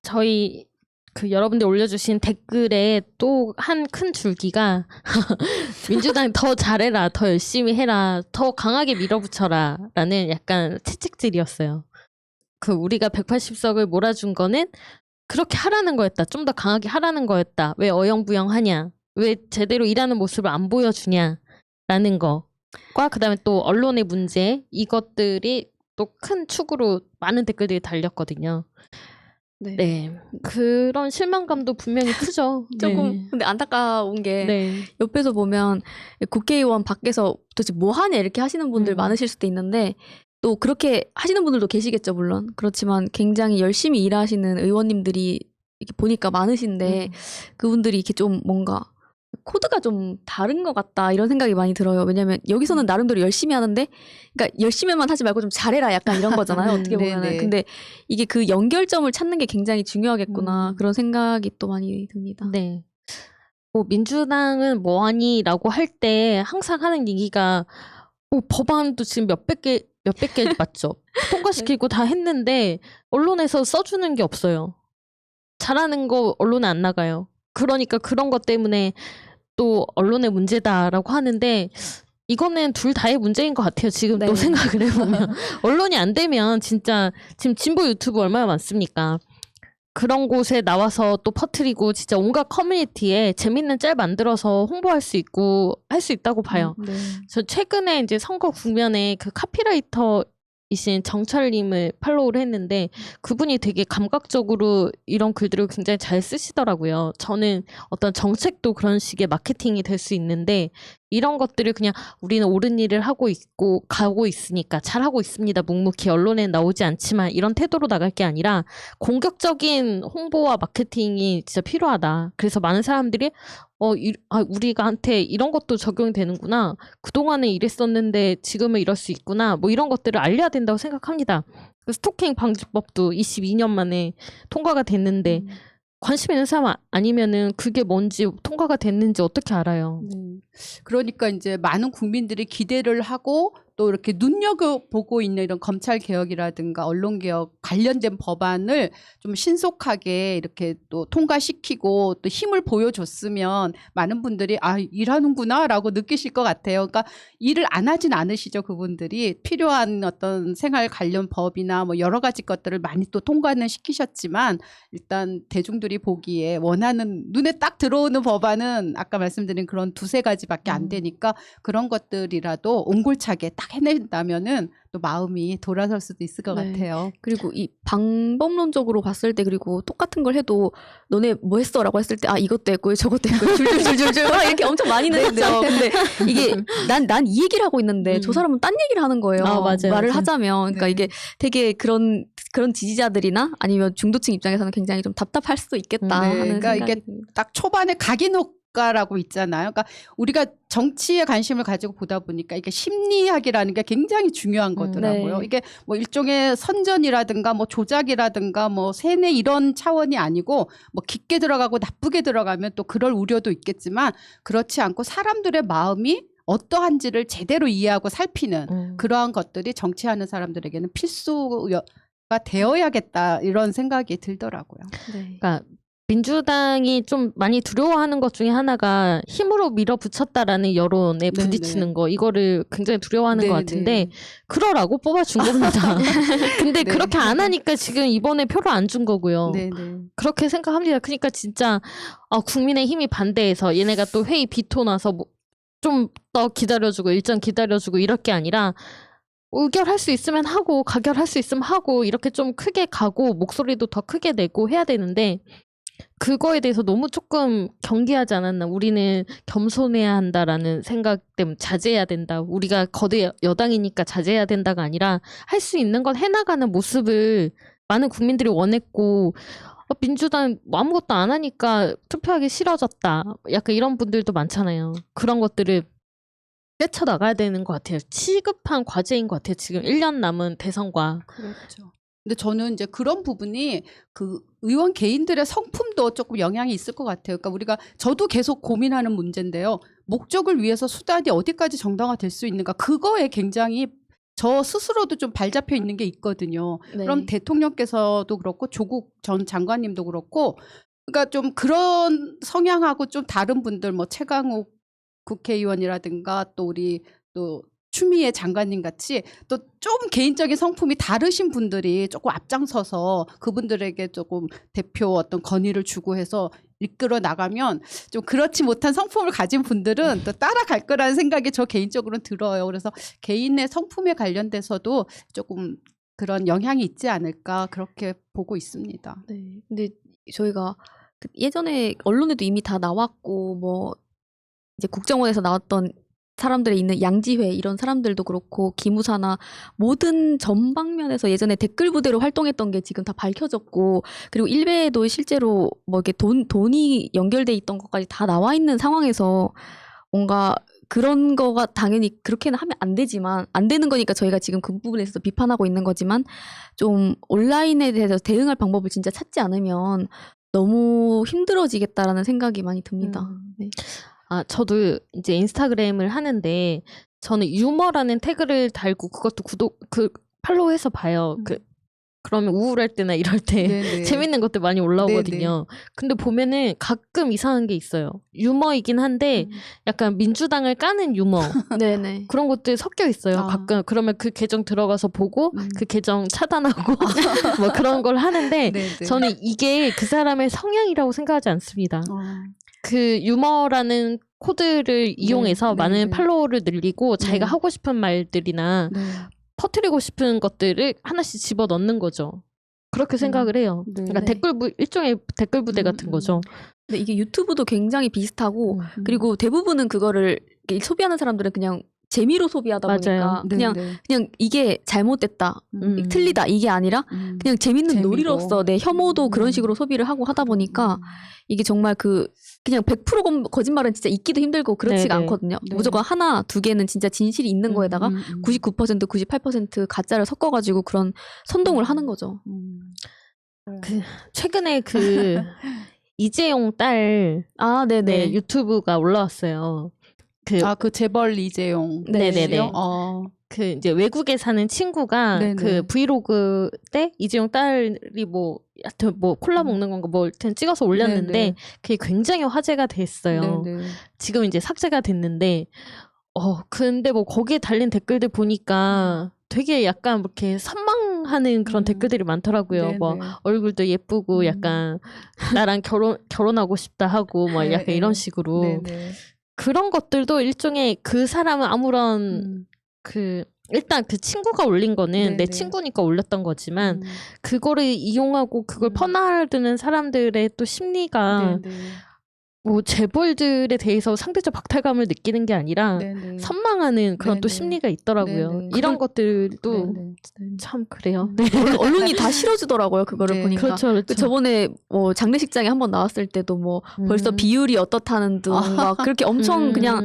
Speaker 1: 저희 여러분들 올려주신 댓글에 또 한 큰 줄기가 민주당 더 잘해라, 더 열심히 해라, 더 강하게 밀어붙여라 라는 약간 채찍질이었어요. 우리가 180석을 몰아준 거는 그렇게 하라는 거였다. 좀 더 강하게 하라는 거였다. 왜 어영부영하냐? 왜 제대로 일하는 모습을 안 보여주냐? 라는 거과 그다음에 또 언론의 문제, 이것들이 또 큰 축으로 많은 댓글들이 달렸거든요.
Speaker 2: 네.
Speaker 1: 네, 그런 실망감도 분명히 크죠.
Speaker 2: 조금
Speaker 1: 네.
Speaker 2: 근데 안타까운 게
Speaker 1: 네.
Speaker 2: 옆에서 보면 국회의원 밖에서 도대체 뭐 하냐 이렇게 하시는 분들 많으실 수도 있는데 또 그렇게 하시는 분들도 계시겠죠, 물론. 그렇지만 굉장히 열심히 일하시는 의원님들이 이렇게 보니까 많으신데 그분들이 이렇게 좀 뭔가 코드가 좀 다른 것 같다 이런 생각이 많이 들어요. 왜냐면 여기서는 나름대로 열심히 하는데 그러니까 열심히만 하지 말고 좀 잘해라 약간 이런 거잖아요. 어떻게 보면은.
Speaker 3: 네네.
Speaker 2: 근데 이게 그 연결점을 찾는 게 굉장히 중요하겠구나 그런 생각이 또 많이 듭니다.
Speaker 1: 네. 민주당은 뭐하니라고 할 때 항상 하는 얘기가 법안도 지금 몇백 개 맞죠? 통과시키고 다 했는데 언론에서 써주는 게 없어요. 잘하는 거 언론에 안 나가요. 그러니까 그런 것 때문에 또 언론의 문제다라고 하는데 이거는 둘 다의 문제인 것 같아요. 지금 또 생각을 해보면 언론이 안 되면 진짜 지금 진보 유튜브 얼마나 많습니까? 그런 곳에 나와서 또 퍼뜨리고 진짜 온갖 커뮤니티에 재밌는 짤 만들어서 홍보할 수 있고 할 수 있다고 봐요.
Speaker 2: 네.
Speaker 1: 저 최근에 이제 선거 국면에 카피라이터이신 정철님을 팔로우를 했는데 그분이 되게 감각적으로 이런 글들을 굉장히 잘 쓰시더라고요. 저는 어떤 정책도 그런 식의 마케팅이 될 수 있는데 이런 것들을 그냥 우리는 옳은 일을 하고 있고 가고 있으니까 잘하고 있습니다. 묵묵히 언론에 나오지 않지만 이런 태도로 나갈 게 아니라 공격적인 홍보와 마케팅이 진짜 필요하다. 그래서 많은 사람들이 우리가한테 이런 것도 적용이 되는구나. 그동안은 이랬었는데 지금은 이럴 수 있구나. 뭐 이런 것들을 알려야 된다고 생각합니다. 그 스토킹 방지법도 22년 만에 통과가 됐는데 관심 있는 사람 아니면은 그게 뭔지 통과가 됐는지 어떻게 알아요?
Speaker 3: 그러니까 이제 많은 국민들이 기대를 하고 또 이렇게 눈여겨보고 있는 이런 검찰 개혁이라든가 언론 개혁 관련된 법안을 좀 신속하게 이렇게 또 통과시키고 또 힘을 보여줬으면 많은 분들이 일하는구나라고 느끼실 것 같아요. 그러니까 일을 안 하진 않으시죠, 그분들이. 필요한 어떤 생활 관련 법이나 뭐 여러 가지 것들을 많이 또 통과는 시키셨지만 일단 대중들이 보기에 원하는 눈에 딱 들어오는 법안은 아까 말씀드린 그런 두세 가지밖에 안 되니까 그런 것들이라도 옹골차게 딱 해낸다면은 또 마음이 돌아설 수도 있을 것 같아요.
Speaker 2: 그리고 이 방법론적으로 봤을 때 그리고 똑같은 걸 해도 너네 뭐 했어? 라고 했을 때 이것도 했고 저것도 했고 줄줄줄줄 막 이렇게 엄청 많이는 했죠. 근데 이게 난 이 얘기를 하고 있는데 저 사람은 딴 얘기를 하는 거예요.
Speaker 1: 맞아요,
Speaker 2: 말을
Speaker 1: 맞아요.
Speaker 2: 하자면. 그러니까
Speaker 3: 네.
Speaker 2: 이게 되게 그런 지지자들이나 아니면 중도층 입장에서는 굉장히 좀 답답할 수도 있겠다
Speaker 3: 네,
Speaker 2: 하는
Speaker 3: 그러니까
Speaker 2: 생각이
Speaker 3: 이게
Speaker 2: 듭니다.
Speaker 3: 딱 초반에 각인효과라고 있잖아요. 그러니까 우리가 정치에 관심을 가지고 보다 보니까 이게 심리학이라는 게 굉장히 중요한 거더라고요.
Speaker 2: 네.
Speaker 3: 이게 뭐 일종의 선전이라든가 뭐 조작이라든가 뭐 세뇌 이런 차원이 아니고 뭐 깊게 들어가고 나쁘게 들어가면 또 그럴 우려도 있겠지만 그렇지 않고 사람들의 마음이 어떠한지를 제대로 이해하고 살피는 그러한 것들이 정치하는 사람들에게는 필수가 되어야겠다 이런 생각이 들더라고요.
Speaker 2: 네.
Speaker 1: 그러니까 민주당이 좀 많이 두려워하는 것 중에 하나가 힘으로 밀어붙였다라는 여론에 부딪히는 거 이거를 굉장히 두려워하는 것 같은데 그러라고 뽑아준 겁니다. 근데
Speaker 3: 네.
Speaker 1: 그렇게 안 하니까 지금 이번에 표를 안 준 거고요. 그렇게 생각합니다. 그러니까 진짜 국민의 힘이 반대해서 얘네가 또 회의 비토나서 좀 더 기다려주고 일정 기다려주고 이럴 게 아니라 의결할 수 있으면 하고 가결할 수 있으면 하고 이렇게 좀 크게 가고 목소리도 더 크게 내고 해야 되는데 그거에 대해서 너무 조금 경계하지 않았나. 우리는 겸손해야 한다라는 생각 때문에 자제해야 된다. 우리가 거대 여당이니까 자제해야 된다가 아니라 할 수 있는 건 해나가는 모습을 많은 국민들이 원했고 민주당 아무것도 안 하니까 투표하기 싫어졌다. 약간 이런 분들도 많잖아요. 그런 것들을 헤쳐나가야 되는 것 같아요. 시급한 과제인 것 같아요. 지금 1년 남은 대선과.
Speaker 3: 그렇죠. 근데 저는 이제 그런 부분이 그 의원 개인들의 성품도 조금 영향이 있을 것 같아요. 그러니까 저도 계속 고민하는 문제인데요. 목적을 위해서 수단이 어디까지 정당화될 수 있는가 그거에 굉장히 저 스스로도 좀 발잡혀 있는 게 있거든요.
Speaker 2: 네.
Speaker 3: 그럼 대통령께서도 그렇고 조국 전 장관님도 그렇고 그러니까 좀 그런 성향하고 좀 다른 분들 뭐 최강욱 국회의원이라든가 또 우리 또 추미애 장관님 같이 또 좀 개인적인 성품이 다르신 분들이 조금 앞장서서 그분들에게 조금 대표 어떤 건의를 주고 해서 이끌어 나가면 좀 그렇지 못한 성품을 가진 분들은 또 따라갈 거라는 생각이 저 개인적으로는 들어요. 그래서 개인의 성품에 관련돼서도 조금 그런 영향이 있지 않을까 그렇게 보고 있습니다.
Speaker 2: 네. 근데 저희가 예전에 언론에도 이미 다 나왔고 뭐 이제 국정원에서 나왔던 사람들이 있는 양지회 이런 사람들도 그렇고 기무사나 모든 전방면에서 예전에 댓글 부대로 활동했던 게 지금 다 밝혀졌고 그리고 일베에도 실제로 뭐 이렇게 돈이 연결돼 있던 것까지 다 나와 있는 상황에서 뭔가 그런 거가 당연히 그렇게는 하면 안 되지만 안 되는 거니까 저희가 지금 그 부분에 있어서 비판하고 있는 거지만 좀 온라인에 대해서 대응할 방법을 진짜 찾지 않으면 너무 힘들어지겠다라는 생각이 많이 듭니다. 네.
Speaker 1: 저도 이제 인스타그램을 하는데 저는 유머라는 태그를 달고 그것도 팔로우해서 봐요. 그러면 우울할 때나 이럴 때 재밌는 것들 많이 올라오거든요. 근데 보면은 가끔 이상한 게 있어요. 유머이긴 한데 약간 민주당을 까는 유머
Speaker 2: 네네.
Speaker 1: 그런 것들 섞여 있어요. 가끔 그러면 그 계정 들어가서 보고 그 계정 차단하고 뭐 그런 걸 하는데 저는 이게 그 사람의 성향이라고 생각하지 않습니다. 그 유머라는 코드를 이용해서 많은 팔로워를 늘리고 자기가 하고 싶은 말들이나 퍼뜨리고 싶은 것들을 하나씩 집어넣는 거죠. 그렇게 생각을 해요. 그러니까 일종의 댓글 부대 같은 거죠.
Speaker 2: 근데 이게 유튜브도 굉장히 비슷하고 그리고 대부분은 그거를 이렇게 소비하는 사람들은 그냥 재미로 소비하다
Speaker 1: 맞아요.
Speaker 2: 보니까 그냥
Speaker 3: 네, 네.
Speaker 2: 그냥 이게 잘못됐다, 틀리다 이게 아니라 그냥 재밌는
Speaker 3: 재미로.
Speaker 2: 놀이로서 내 혐오도 그런 식으로 소비를 하고 하다 보니까 이게 정말 그냥 100% 거짓말은 진짜 있기도 힘들고 그렇지가
Speaker 1: 네네.
Speaker 2: 않거든요.
Speaker 3: 네.
Speaker 2: 무조건 하나, 두 개는 진짜 진실이 있는 거에다가 99%, 98% 가짜를 섞어가지고 그런 선동을 하는 거죠.
Speaker 1: 최근에 그 이재용 딸
Speaker 2: 아, 네네.
Speaker 1: 네, 유튜브가 올라왔어요.
Speaker 3: 그 재벌 이재용.
Speaker 1: 네네네.
Speaker 3: 씨요? 어.
Speaker 1: 그 이제 외국에 사는 친구가
Speaker 3: 네네.
Speaker 1: 그 브이로그 때 이재용 딸이 뭐 하여튼 뭐 콜라 먹는 건가 뭐 하여튼 찍어서 올렸는데
Speaker 3: 네네.
Speaker 1: 그게 굉장히 화제가 됐어요.
Speaker 3: 네네.
Speaker 1: 지금 이제 삭제가 됐는데 근데 뭐 거기에 달린 댓글들 보니까 되게 약간 이렇게 선망하는 그런 댓글들이 많더라고요.
Speaker 3: 네네.
Speaker 1: 뭐 얼굴도 예쁘고 약간 나랑 결혼하고 싶다 하고 막
Speaker 3: 네,
Speaker 1: 약간
Speaker 3: 네.
Speaker 1: 이런 식으로
Speaker 3: 네네.
Speaker 1: 그런 것들도 일종의 그 사람은 아무런 일단 그 친구가 올린 거는
Speaker 3: 네네.
Speaker 1: 내 친구니까 올렸던 거지만 그거를 이용하고 그걸 퍼나르는 사람들의 또 심리가
Speaker 3: 네네.
Speaker 1: 뭐 재벌들에 대해서 상대적 박탈감을 느끼는 게 아니라
Speaker 3: 네네.
Speaker 1: 선망하는 그런 또
Speaker 3: 네네.
Speaker 1: 심리가 있더라고요.
Speaker 3: 네네.
Speaker 1: 이런 것들도
Speaker 3: 네네.
Speaker 1: 참 그래요.
Speaker 2: 언론이 다 실어주더라고요. 그거를
Speaker 3: 네.
Speaker 2: 보니까.
Speaker 1: 그렇죠, 그렇죠.
Speaker 2: 저번에 뭐 장례식장에 한번 나왔을 때도 뭐 벌써 비율이 어떻다는 둥 막 그렇게 엄청 그냥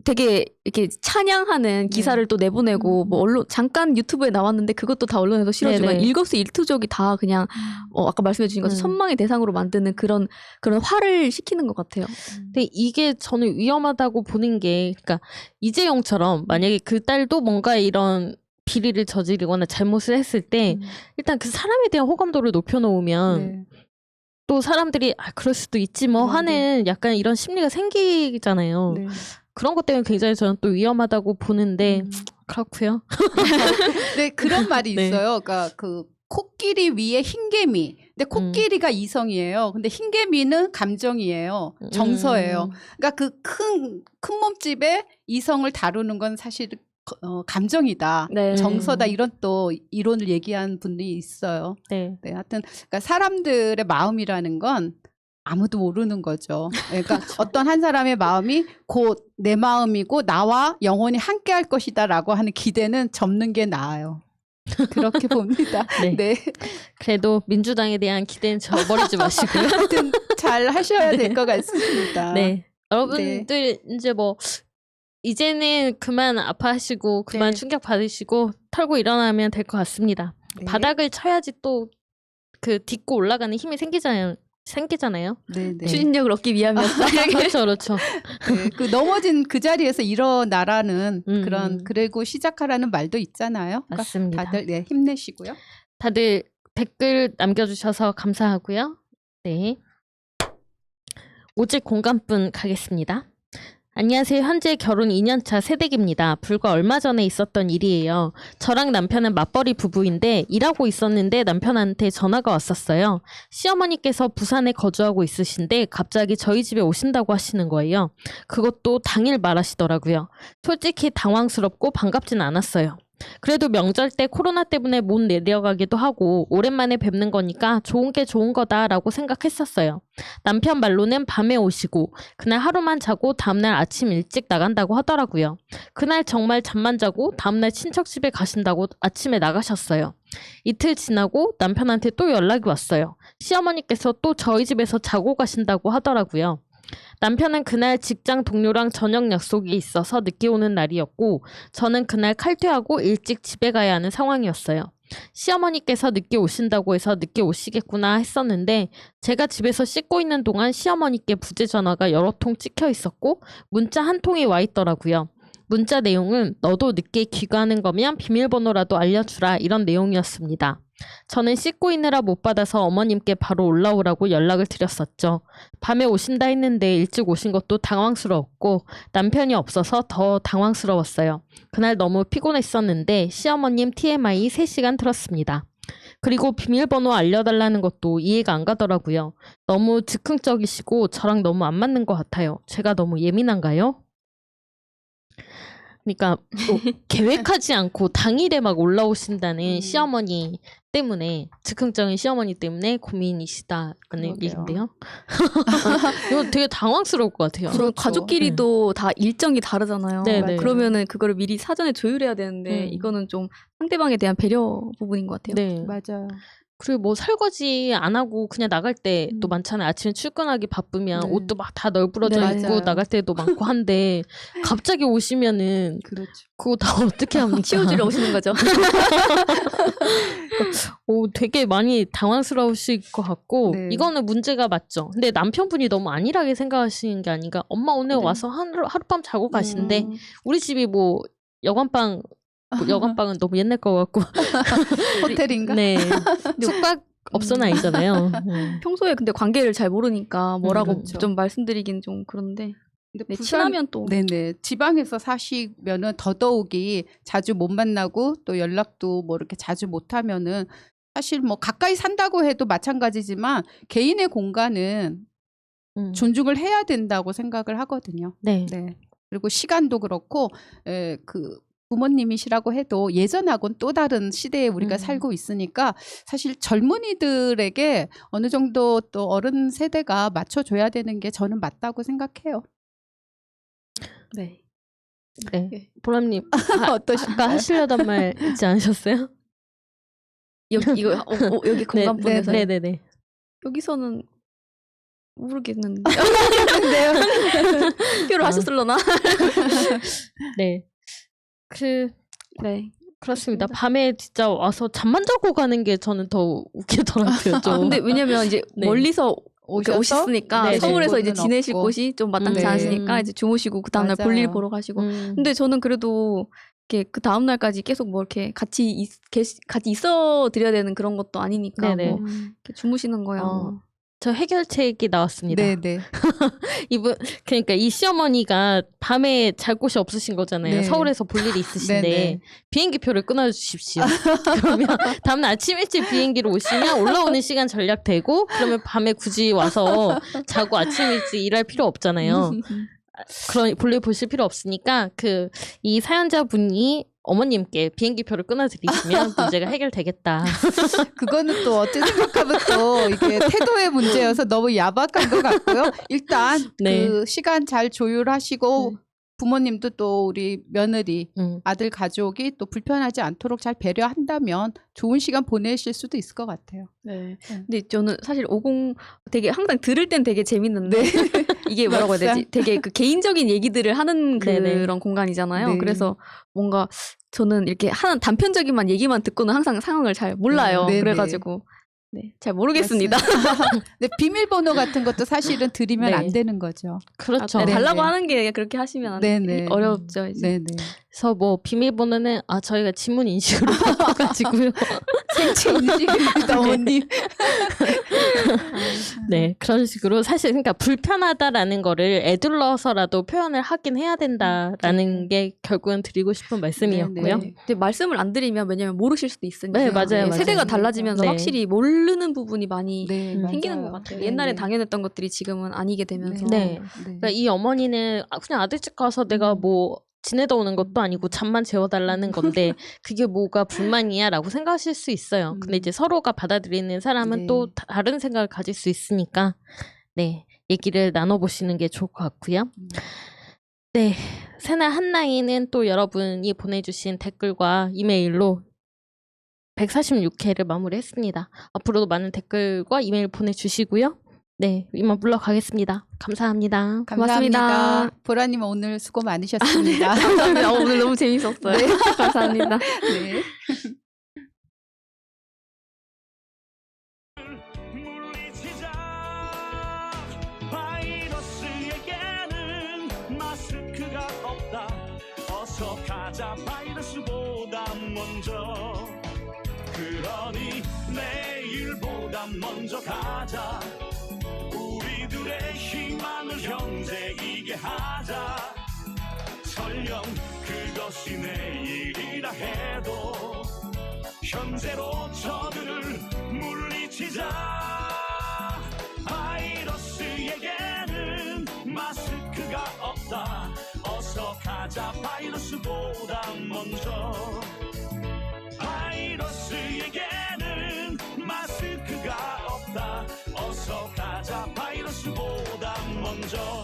Speaker 2: 되게 이렇게 찬양하는 기사를 또 내보내고 뭐 언론 잠깐 유튜브에 나왔는데 그것도 다 언론에서 실어주고
Speaker 1: 네네.
Speaker 2: 일거수일투족이 다 그냥 아까 말씀해 주신 것처럼 선망의 대상으로 만드는 그런 화를 시키는 것 같아요.
Speaker 1: 근데 이게 저는 위험하다고 보는 게 그러니까 이재용처럼 만약에 그 딸도 뭔가 이런 비리를 저지르거나 잘못을 했을 때 일단 그 사람에 대한 호감도를 높여놓으면
Speaker 3: 네.
Speaker 1: 또 사람들이 그럴 수도 있지 뭐
Speaker 3: 네,
Speaker 1: 하는 약간 이런 심리가 생기잖아요.
Speaker 3: 네.
Speaker 1: 그런 것 때문에 굉장히 저는 또 위험하다고 보는데 그렇고요.
Speaker 3: 네, 그런 말이
Speaker 1: 네.
Speaker 3: 있어요. 그러니까 그 코끼리 위에 흰개미. 근데 코끼리가 이성이에요. 근데 흰개미는 감정이에요. 정서예요. 그러니까 그 큰 몸집에 이성을 다루는 건 사실 감정이다.
Speaker 2: 네.
Speaker 3: 정서다. 이런 또 이론을 얘기한 분들이 있어요.
Speaker 1: 네.
Speaker 3: 네, 하여튼 그러니까 사람들의 마음이라는 건 아무도 모르는 거죠. 그러니까 어떤 한 사람의 마음이 곧 내 마음이고 나와 영원히 함께 할 것이다라고 하는 기대는 접는 게 나아요. 그렇게 봅니다.
Speaker 1: 네.
Speaker 3: 네.
Speaker 1: 그래도 민주당에 대한 기대는 저버리지 마시고요.
Speaker 3: 하여튼 잘 하셔야 될 것 같습니다.
Speaker 1: 네. 여러분들 이제 뭐 이제는 그만 아파하시고 그만
Speaker 3: 네.
Speaker 1: 충격 받으시고 털고 일어나면 될 것 같습니다.
Speaker 3: 네.
Speaker 1: 바닥을 쳐야지 또 그 딛고 올라가는 힘이 생기잖아요.
Speaker 3: 네, 네.
Speaker 2: 추진력을 얻기 위함이었다.
Speaker 1: 그렇죠, 그렇죠.
Speaker 3: 네, 그 넘어진 그 자리에서 일어나라는 그런 그리고 시작하라는 말도 있잖아요. 그러니까
Speaker 1: 맞습니다.
Speaker 3: 다들 힘내시고요.
Speaker 1: 다들 댓글 남겨주셔서 감사하고요. 네. 오직 공감분 가겠습니다. 안녕하세요. 현재 결혼 2년차 새댁입니다. 불과 얼마 전에 있었던 일이에요. 저랑 남편은 맞벌이 부부인데 일하고 있었는데 남편한테 전화가 왔었어요. 시어머니께서 부산에 거주하고 있으신데 갑자기 저희 집에 오신다고 하시는 거예요. 그것도 당일 말하시더라고요. 솔직히 당황스럽고 반갑진 않았어요. 그래도 명절 때 코로나 때문에 못 내려가기도 하고 오랜만에 뵙는 거니까 좋은 게 좋은 거다라고 생각했었어요. 남편 말로는 밤에 오시고 그날 하루만 자고 다음날 아침 일찍 나간다고 하더라고요. 그날 정말 잠만 자고 다음날 친척 집에 가신다고 아침에 나가셨어요. 이틀 지나고 남편한테 또 연락이 왔어요. 시어머니께서 또 저희 집에서 자고 가신다고 하더라고요. 남편은 그날 직장 동료랑 저녁 약속이 있어서 늦게 오는 날이었고 저는 그날 칼퇴하고 일찍 집에 가야 하는 상황이었어요. 시어머니께서 늦게 오신다고 해서 늦게 오시겠구나 했었는데 제가 집에서 씻고 있는 동안 시어머니께 부재 전화가 여러 통 찍혀 있었고 문자 한 통이 와 있더라고요. 문자 내용은 너도 늦게 귀가하는 거면 비밀번호라도 알려주라 이런 내용이었습니다. 저는 씻고 있느라 못 받아서 어머님께 바로 올라오라고 연락을 드렸었죠. 밤에 오신다 했는데 일찍 오신 것도 당황스러웠고 남편이 없어서 더 당황스러웠어요. 그날 너무 피곤했었는데 시어머님 TMI 3시간 들었습니다. 그리고 비밀번호 알려달라는 것도 이해가 안 가더라고요. 너무 즉흥적이시고 저랑 너무 안 맞는 것 같아요. 제가 너무 예민한가요? 그러니까 또 계획하지 않고 당일에 막 올라오신다는 시어머니 때문에 즉흥적인 시어머니 때문에 고민이시다는
Speaker 3: 그러게요.
Speaker 1: 얘기인데요. 이거 되게 당황스러울 것 같아요.
Speaker 2: 그럼
Speaker 3: 그렇죠.
Speaker 2: 가족끼리도 다 일정이 다르잖아요.
Speaker 1: 네, 네.
Speaker 2: 그러면은 그거를 미리 사전에 조율해야 되는데 이거는 좀 상대방에 대한 배려 부분인 것 같아요.
Speaker 1: 네.
Speaker 3: 맞아요.
Speaker 1: 그리고 뭐 설거지 안 하고 그냥 나갈 때 또 많잖아요. 아침에 출근하기 바쁘면
Speaker 3: 네.
Speaker 1: 옷도 막 다 널브러져
Speaker 2: 네,
Speaker 1: 있고
Speaker 3: 맞아요.
Speaker 1: 나갈 때도 많고 한데 갑자기 오시면은
Speaker 3: 그렇죠.
Speaker 1: 그거 다 어떻게 합니까?
Speaker 2: 치워주러 오시는 거죠.
Speaker 1: 되게 많이 당황스러우실 것 같고
Speaker 3: 네.
Speaker 1: 이거는 문제가 맞죠. 근데 남편분이 너무 안일하게 생각하시는 게 아닌가. 엄마 오늘
Speaker 2: 네.
Speaker 1: 와서 하룻밤 자고 가신대.
Speaker 2: 음.
Speaker 1: 우리 집이 뭐 여관방은 너무 옛날 거 같고
Speaker 3: 호텔인가?
Speaker 1: 네 숙박 업소는 아니잖아요.
Speaker 2: 평소에 근데 관계를 잘 모르니까 뭐라고
Speaker 3: 그렇죠.
Speaker 2: 좀 말씀드리긴 좀 그런데
Speaker 3: 근데
Speaker 2: 네,
Speaker 3: 부산-
Speaker 2: 친하면 또
Speaker 3: 네네. 지방에서 사시면은 더더욱이 자주 못 만나고 또 연락도 뭐 이렇게 자주 못 하면은 사실 뭐 가까이 산다고 해도 마찬가지지만 개인의 공간은 존중을 해야 된다고 생각을 하거든요.
Speaker 1: 네.
Speaker 3: 네. 그리고 시간도 그렇고 그 부모님이시라고 해도 예전하고는 또 다른 시대에 우리가 살고 있으니까 사실 젊은이들에게 어느 정도 또 어른 세대가 맞춰줘야 되는 게 저는 맞다고 생각해요.
Speaker 2: 네.
Speaker 1: 네. 보람님
Speaker 3: 어떠신가요?
Speaker 1: 아까 하시려던 말 있지 않으셨어요?
Speaker 2: 이거 여기 공간분에서
Speaker 1: 네네네.
Speaker 2: 여기서는 모르겠는데
Speaker 3: 네요.
Speaker 2: 학교를 하셨을려나?
Speaker 1: 네.
Speaker 2: 네.
Speaker 1: 그렇습니다. 밤에 진짜 와서 잠만 자고 가는 게 저는 더 웃기더라고요. 좀.
Speaker 2: 근데 왜냐면 이제
Speaker 1: 네.
Speaker 2: 멀리서
Speaker 3: 오셔서?
Speaker 2: 오셨으니까
Speaker 1: 네, 네.
Speaker 2: 서울에서 이제
Speaker 3: 그거는
Speaker 2: 지내실
Speaker 3: 없고.
Speaker 2: 곳이 좀 마땅치
Speaker 3: 네.
Speaker 2: 않으시니까 이제 주무시고 그 다음날 볼일
Speaker 3: 맞아요.
Speaker 2: 보러 가시고.
Speaker 1: 음.
Speaker 2: 근데 저는 그래도 이렇게 그 다음 날까지 계속 뭐 이렇게 같이 있어 드려야 되는 그런 것도 아니니까
Speaker 1: 네네.
Speaker 2: 뭐 이렇게 주무시는 거야. 뭐.
Speaker 1: 저 해결책이 나왔습니다.
Speaker 3: 네네.
Speaker 1: 이분 그러니까 이 시어머니가 밤에 잘 곳이 없으신 거잖아요.
Speaker 3: 네.
Speaker 1: 서울에서 볼 일이 있으신데
Speaker 3: 네네.
Speaker 1: 비행기표를 끊어주십시오. 그러면 다음날 아침 일찍 비행기로 오시면 올라오는 시간 절약되고 그러면 밤에 굳이 와서 자고 아침 일찍 일할 필요 없잖아요. 그런 볼일 보실 필요 없으니까 이 사연자분이 어머님께 비행기표를 끊어드리시면 문제가 해결되겠다.
Speaker 3: 그거는 또 어찌 생각하면 또 이게 태도의 문제여서 너무 야박한 것 같고요. 일단
Speaker 1: 네.
Speaker 3: 그 시간 잘 조율하시고 부모님도 또 우리 며느리 아들 가족이 또 불편하지 않도록 잘 배려한다면 좋은 시간 보내실 수도 있을 것 같아요.
Speaker 2: 네. 근데 저는 사실 50 되게 항상 들을 땐 되게 재밌는데
Speaker 3: 네.
Speaker 2: 이게 뭐라고 해야 되지? 되게 그 개인적인 얘기들을 하는
Speaker 1: 네네.
Speaker 2: 그런 공간이잖아요.
Speaker 3: 네.
Speaker 2: 그래서 뭔가 저는 이렇게 하는 단편적인 얘기만 듣고는 항상 상황을 잘 몰라요.
Speaker 3: 네네.
Speaker 2: 그래가지고 네, 잘 모르겠습니다.
Speaker 3: 근데 비밀번호 같은 것도 사실은 드리면
Speaker 1: 네.
Speaker 3: 안 되는 거죠.
Speaker 1: 그렇죠.
Speaker 2: 네,
Speaker 3: 네네.
Speaker 2: 달라고 하는 게 그렇게 하시면 안
Speaker 3: 네네.
Speaker 2: 어렵죠. 이제.
Speaker 3: 네네.
Speaker 1: 그래서 뭐 비밀번호는 저희가 지문 인식으로 바꿔가지고요.
Speaker 3: 생체 인식입니다, 어머님.
Speaker 1: 네, 그런 식으로 사실 그러니까 불편하다라는 거를 애둘러서라도 표현을 하긴 해야 된다라는 게 결국은 드리고 싶은 말씀이었고요.
Speaker 3: 네네.
Speaker 2: 근데 말씀을 안 드리면 왜냐면 모르실 수도 있으니까.
Speaker 1: 네, 맞아요, 맞아요.
Speaker 2: 세대가 달라지면서
Speaker 1: 네.
Speaker 2: 확실히 모르는 부분이 많이
Speaker 3: 네,
Speaker 2: 생기는
Speaker 3: 맞아요.
Speaker 2: 것 같아요.
Speaker 3: 네네.
Speaker 2: 옛날에 당연했던 것들이 지금은 아니게 되면서.
Speaker 1: 네. 그러니까 이 어머니는 그냥 아들집 가서 내가 뭐 지내다 오는 것도 아니고 잠만 재워달라는 건데 그게 뭐가 불만이야라고 생각하실 수 있어요. 근데 이제 서로가 받아들이는 사람은
Speaker 3: 네.
Speaker 1: 또 다른 생각을 가질 수 있으니까 네 얘기를 나눠보시는 게 좋을 것 같고요. 네, 새날 한나이는 또 여러분이 보내주신 댓글과 이메일로 146회를 마무리했습니다. 앞으로도 많은 댓글과 이메일 보내주시고요. 네, 이만 물러가겠습니다. 감사합니다.
Speaker 3: 감사합니다.
Speaker 2: 고맙습니다.
Speaker 3: 보라님 오늘 수고 많으셨습니다.
Speaker 2: 감사합니다. 오늘 너무 재밌었어요.
Speaker 3: 네.
Speaker 2: 감사합니다.
Speaker 3: 네.
Speaker 4: 물리치자 바이러스에게는 마스크가 없다. 어서 가자 바이러스보다 먼저. 그러니 내일보다 먼저 가자. 우리들의 희망을 형제이게 하자. 설령 그것이 내일이라 해도 현재로 저들을 물리치자. 바이러스에게는 마스크가 없다. 어서 가자 바이러스 바이러스보다 먼저 바이러스에게는 마스크가 없다 어서 가자 바이러스보다 먼저